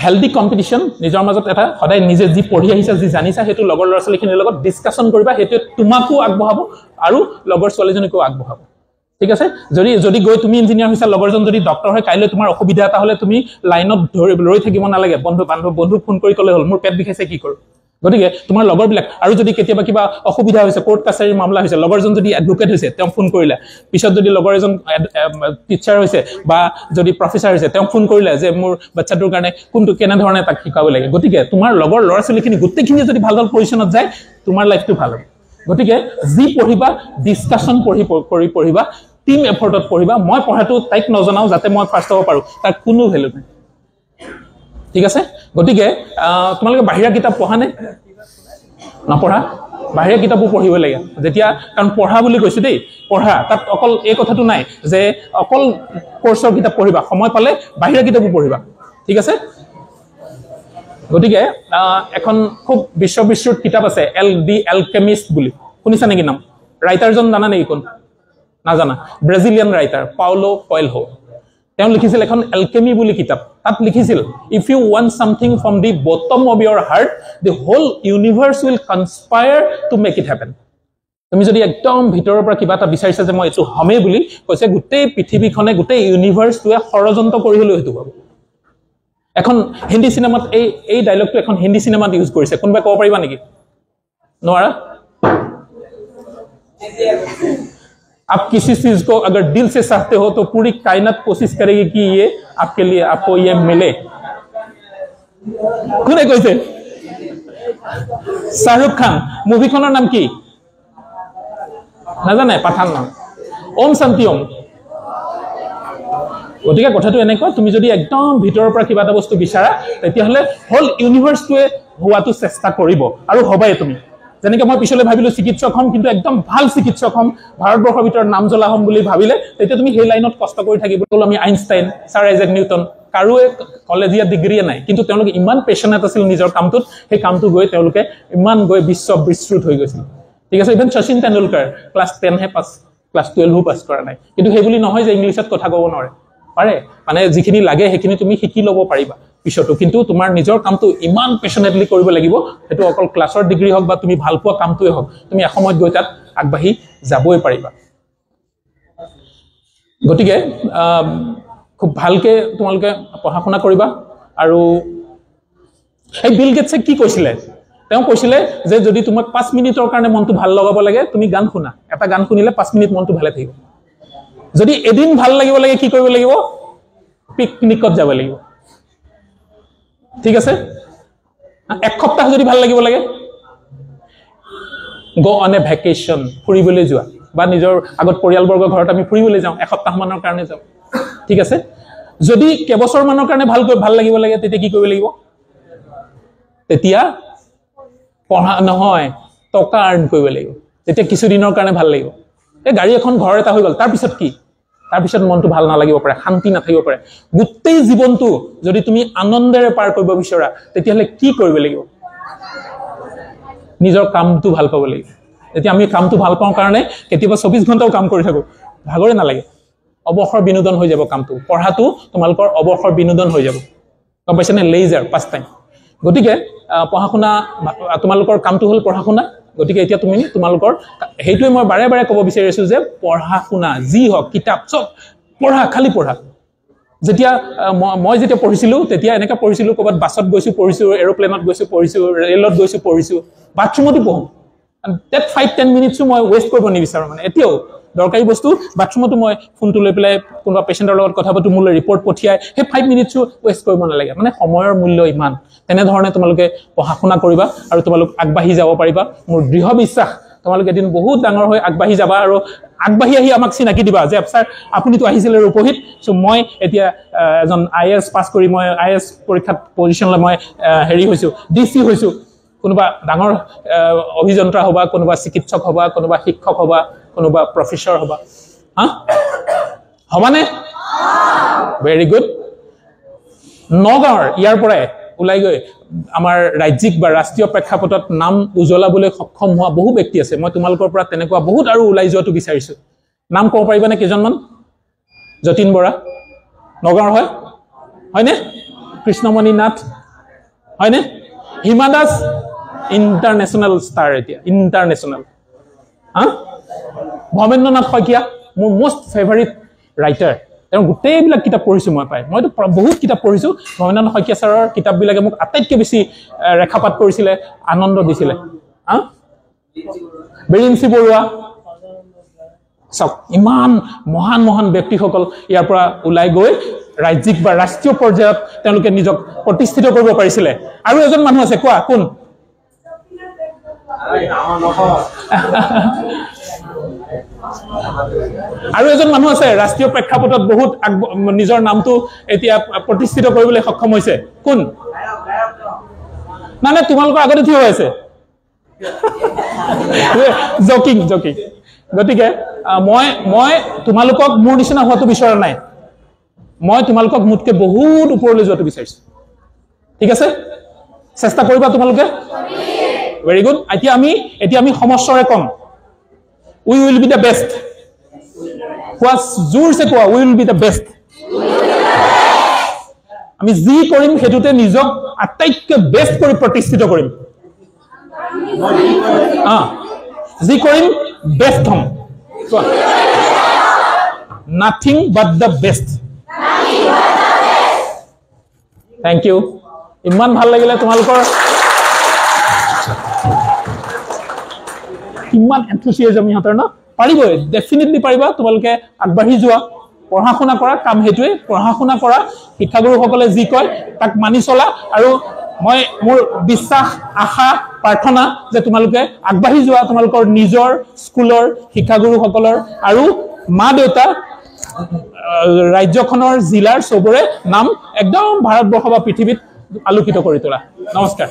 হেল্ডি কম্পিটিশ্যন নিজৰ মাজত এটা সদায় নিজে যি পঢ়ি আহিছা, যি জানিছা, সেইটো লগৰ ল'ৰা ছোৱালীখিনিৰ লগত ডিছকাশ্যন কৰিবা। সেইটোৱে তোমাকো আগবঢ়াব আৰু লগৰ ছোৱালীজনীকো আগবঢ়াব, ঠিক আছে? যদি গৈ তুমি ইঞ্জিনিয়াৰ হৈছা, লগৰজন যদি ডক্টৰ হয়, কাইলৈ তোমাৰ অসুবিধা এটা হ'লে তুমি লাইনত ৰৈ থাকিব নালাগে, বন্ধুক ফোন কৰি ক'লে হ'ল মোৰ পেট বিষাইছে কি কৰোঁ। গতিকে তোমাৰ লগৰবিলাক, আৰু যদি কেতিয়াবা কিবা অসুবিধা হৈছে, কোৰ্ট কাছাৰীৰ মামলা হৈছে, লগৰজন যদি এডভোকেট হৈছে, তেওঁ ফোন কৰিলে, পিছত যদি লগৰ এজন টিচাৰ হৈছে বা যদি প্ৰফেচাৰ হৈছে, তেওঁ ফোন কৰিলে যে মোৰ বাচ্চাটোৰ কাৰণে কেনেধৰণে তাক শিকাব লাগে। গতিকে তোমাৰ লগৰ ল'ৰা ছোৱালীখিনি গোটেইখিনি যদি ভাল ভাল পজিশ্যনত যায়, তোমাৰ লাইফটো ভাল হ'ব। গতিকে যি পঢ়িবা ডিছকাশ্যন কৰি পঢ়িবা, টিম এফৰ্টত পঢ়িবা। মই পঢ়াটো তাইক নজনাওঁ যাতে মই ফাৰ্ষ্ট হ'ব পাৰোঁ, তাৰ কোনো ভেলু নাই, ঠিক আছে? গতিকে তোমালোকে বাহিৰা কিতাপ পঢ়া নে নপঢ়া? বাহিৰা কিতাপো পঢ়িব লাগে যেতিয়া, কাৰণ পঢ়া বুলি কৈছোঁ দেই, পঢ়া। তাত অকল এই কথাটো নাই যে অকল কোৰ্চৰ কিতাপ পঢ়িবা, সময় পালে বাহিৰা কিতাপো পঢ়িবা, ঠিক আছে? গতিকে এখন খুব বিশ্ববিশ্ৰুত কিতাপ আছে, দি এলকেমিষ্ট বুলি, শুনিছা নেকি নাম? ৰাইটাৰজন জানা নেকি কোন? নাজানা? Brazilian writer Paulo Coelho. তেওঁ লিখিছিল এখন এলকেমি বুলি কিতাপ। তাত লিখিছিল, if you want something from the bottom of your heart, the whole universe will conspire to make it happen. তুমি যদি একদম ভিতৰৰ পৰা কিবা এটা বিচাৰিছা যে মই এইটো হমেই বুলি, কৈছে গোটেই পৃথিৱীখনে, গোটেই ইউনিভাৰ্চটোৱে ষড়যন্ত্ৰ কৰি হ'লেও সেইটো পাব। এখন হিন্দী চিনেমাত এই ডাইলগটো এখন হিন্দী চিনেমাত ইউজ কৰিছে। কোনোবাই ক'ব পাৰিবা নেকি? নোৱাৰা? आप किसी चीज को अगर दिल से चाहते हो तो पूरी कायनात कोशिश करेगी कि ये आपके लिए आपको ये मिले। কোনে কৈছে? শাহৰুখ খান। মুভিখনৰ নাম কি নাজানে? পাঠান নাম। ওম শান্তি ওম। গতিকে কথাটো এনেকুৱা, তুমি যদি একদম ভিতৰৰ পৰা কিবা এটা বস্তু বিচাৰা, তেতিয়াহ'লে হোল ইউনিভাৰ্চটোৱে হোৱাটো চেষ্টা কৰিব, আৰু হ'বাই তুমি। যেনেকৈ মই পিছলৈ ভাবিলোঁ চিকিৎসক হ'ম, কিন্তু একদম ভাল চিকিৎসক হ'ম, ভাৰতবৰ্ষৰ ভিতৰত নাম জ্বলা হ'ম বুলি ভাবিলে তেতিয়া তুমি সেই লাইনত কষ্ট কৰি থাকিব। আমি আইনষ্টাইন, ছাৰ আইজেক নিউটন, কাৰোৱে কলেজীয়া ডিগ্ৰীয়ে নাই, কিন্তু তেওঁলোকে ইমান পেশ্যনেট আছিল নিজৰ কামটোত, সেই কামটো গৈ তেওঁলোকে ইমান গৈ বিশ্ব বিস্তৃত হৈ গৈছিল। ঠিক আছে, ইভেন শচীন তেণ্ডুলকাৰ ক্লাছ 10হে পাছ, ক্লাছ 12ও পাছ কৰা নাই, কিন্তু সেই বুলি নহয় যে ইংলিছত কথা ক'ব নোৱাৰে, পাৰে, মানে যিখিনি লাগে সেইখিনি তুমি শিকি ল'ব পাৰিবা পিছতো, কিন্তু তোমাৰ নিজৰ কামটো ইমান পেশ্যনেটলি কৰিব লাগিব, সেইটো অকল ক্লাছৰ ডিগ্ৰী হওক বা তুমি ভাল পোৱা কামটোৱে হওক, তুমি এসময়ত গৈ তাত আগবাঢ়ি যাবই পাৰিবা। গতিকে খুব ভালকৈ তোমালোকে পঢ়া শুনা কৰিবা। আৰু এই বিল গেটছে কি কৈছিলে, তেওঁ কৈছিলে যে যদি তোমাক 5 মিনিটৰ কাৰণে মনটো ভাল লগাব লাগে, তুমি গান শুনা, এটা গান শুনিলে 5 মিনিট মনটো ভালে থাকিব। যদি এদিন ভাল লাগিব লাগে, কি কৰিব লাগিব? পিকনিকত যাব লাগিব। ঠিক আছে, 1 সপ্তাহ যদি ভাল লাগিব লাগে, গো অন এ ভেকেশ্যন, ফুৰিবলৈ যোৱা, বা নিজৰ আগত পৰিয়ালবৰ্গৰ ঘৰত আমি ফুৰিবলৈ যাওঁ, 1 সপ্তাহমানৰ কাৰণে যাওঁ। ঠিক আছে, যদি কেইবছৰমানৰ কাৰণে ভাল লাগিব লাগে, তেতিয়া কি কৰিব লাগিব? তেতিয়া পঢ়া নহয়, টকা আৰ্ণ কৰিব লাগিব। তেতিয়া কিছুদিনৰ কাৰণে ভাল লাগিব, এই গাড়ী এখন, ঘৰ এটা হৈ গ'ল, তাৰপিছত কি? তাৰপিছত মনটো ভাল নালাগিব পাৰে, শান্তি নাথাকিব পাৰে। গোটেই জীৱনটো যদি তুমি আনন্দেৰে পাৰ কৰিব বিচৰা, তেতিয়াহ'লে কি কৰিব লাগিব? নিজৰ কামটো ভাল পাব লাগিব। এতিয়া আমি কামটো ভাল পাওঁ কাৰণে কেতিয়াবা 24 ঘণ্টাও কাম কৰি থাকোঁ, ভাগৰে নালাগে, অৱসৰ বিনোদন হৈ যাব কামটো। পঢ়াটো তোমালোকৰ অৱসৰ বিনোদন হৈ যাব, গম পাইছেনে? লেইজাৰ, পাছ টাইম। গতিকে পঢ়া শুনা, তোমালোকৰ কামটো হ'ল পঢ়া শুনা। গতিকে এতিয়া তুমি তোমালোকৰ সেইটোৱে মই বাৰে বাৰে ক'ব বিচাৰিছোঁ যে পঢ়া শুনা যি হওক, কিতাপ চব পঢ়া, খালি পঢ়া। যেতিয়া মই যেতিয়া পঢ়িছিলোঁ তেতিয়া এনেকৈ পঢ়িছিলোঁ, ক'ৰবাত বাছত গৈছোঁ পঢ়িছোঁ, এৰোপ্লেনত গৈছোঁ পঢ়িছোঁ, ৰেলত গৈছোঁ পঢ়িছোঁ, বাথৰুমতো পঢ়োঁ। ডেট 5-10 মিনিটছো মই ৱেষ্ট কৰিব নিবিচাৰোঁ। মানে এতিয়াও দৰকাৰী বস্তু বাথৰুমতো মই ফোনটো লৈ পেলাই কোনোবা পেচেণ্টৰ লগত কথা পাতোঁ, মোলৈ ৰিপৰ্ট পঠিয়াই, সেই 5 মিনিটছো ৱেষ্ট কৰিব নালাগে। মানে সময়ৰ মূল্য ইমান। তেনেধৰণে তোমালোকে পঢ়া শুনা কৰিবা আৰু তোমালোক আগবাঢ়ি যাব পাৰিবা। মোৰ দৃঢ় বিশ্বাস তোমালোকে এদিন বহুত ডাঙৰ হৈ আগবাঢ়ি যাবা, আৰু আগবাঢ়ি আহি আমাক চিনাকি দিবা যে ছাৰ আপুনিতো আহিছিলে ৰূপহীত, চ' মই এতিয়া এজন IAS পাছ কৰি মই IAS পৰীক্ষাত পজিশ্যনলৈ মই হেৰি হৈছোঁ, DC হৈছোঁ। কোনোবা ডাঙৰ অভিযন্তা হ'বা, কোনোবা চিকিৎসক হ'বা, কোনোবা শিক্ষক হ'বা, কোনোবা প্ৰফেচৰ হ'বা। হ'বানে? Very good. নগাঁৱৰ ইয়াৰ পৰাই ওলাই গৈ আমাৰ ৰাজ্যিক বা ৰাষ্ট্ৰীয় প্ৰেক্ষাপটত নাম উজ্বলাবলৈ সক্ষম হোৱা বহু ব্যক্তি আছে। মই তোমালোকৰ পৰা তেনেকুৱা বহুত আৰু ওলাই যোৱাটো বিচাৰিছোঁ। নাম ক'ব পাৰিবানে কেইজনমান? যতীন বৰা নগাঁৱৰ হয়, হয়নে? কৃষ্ণমণি নাথ হয়নে? হিমা দাস ইণ্টাৰনেশ্যনেল ষ্টাৰ, এতিয়া ইণ্টাৰনেশ্যনেল। ভৱেন্দ্ৰনাথ শইকীয়া মোৰ মষ্ট ফেভাৰিট ৰাইটাৰ, তেওঁ গোটেইবিলাক কিতাপ পঢ়িছোঁ মই পাই। মইতো বহুত কিতাপ পঢ়িছোঁ। ভৱেন্দ্ৰনাথ শইকীয়া ছাৰৰ কিতাপবিলাকে মোক আটাইতকৈ বেছি ৰেখাপাত কৰিছিলে, আনন্দ দিছিলে। বিৰিঞ্চি বৰুৱা, চাওক ইমান মহান মহান ব্যক্তিসকল ইয়াৰ পৰা ওলাই গৈ ৰাজ্যিক বা ৰাষ্ট্ৰীয় পৰ্যায়ত তেওঁলোকে নিজক প্ৰতিষ্ঠিত কৰিব পাৰিছিলে। আৰু এজন মানুহ আছে, কোৱা কোন? আৰু এজন মানুহ আছে ৰাষ্ট্ৰীয় প্ৰেক্ষাপটত বহুত নিজৰ নামটো এতিয়া প্ৰতিষ্ঠিত কৰিবলৈ সক্ষম হৈছে, কোন? নাই নাই, তোমালোকৰ আগতে থিয় হৈ আছে। Joking joking. গতিকে মই তোমালোকক মোৰ নিচিনা হোৱাটো বিচৰা নাই, মই তোমালোকক মোতকৈ বহুত ওপৰলৈ যোৱাটো বিচাৰিছোঁ। ঠিক আছে, চেষ্টা কৰিবা তোমালোকে। Very good. এতিয়া আমি সমস্বৰে কম, উই উইল বি দ্য বেষ্ট। কোৱা জোৰছে, কোৱা উই উইল বি দ্য বেষ্ট। আমি যি কৰিম সেইটোতে নিজক আটাইতকৈ বেষ্ট কৰি প্ৰতিষ্ঠিত কৰিম। যি কৰিম বেষ্ট হ'ম। Nothing but the best. Thank you. ইমান ভাল লাগিলে তোমালোকৰ, ইমান এনথুচিয়াজম ইহঁতৰ ন। পাৰিবই, ডেফিনেটলি পাৰিবা। তোমালোকে আগবাঢ়ি যোৱা, পঢ়া শুনা কৰা, কাম সেইটোৱে পঢ়া শুনা কৰা। শিক্ষাগুৰুসকলে যি কয় তাক মানি চলা, আৰু মোৰ বিশ্বাস, আশা, প্ৰাৰ্থনা যে তোমালোকে আগবাঢ়ি যোৱা। তোমালোকৰ নিজৰ স্কুলৰ শিক্ষাগুৰুসকলৰ আৰু মা দেউতা, ৰাজ্যখনৰ জিলাৰ চবৰে নাম একদম ভাৰতবৰ্ষ বা পৃথিৱীত আলোকিত কৰি তোলা। নমস্কাৰ।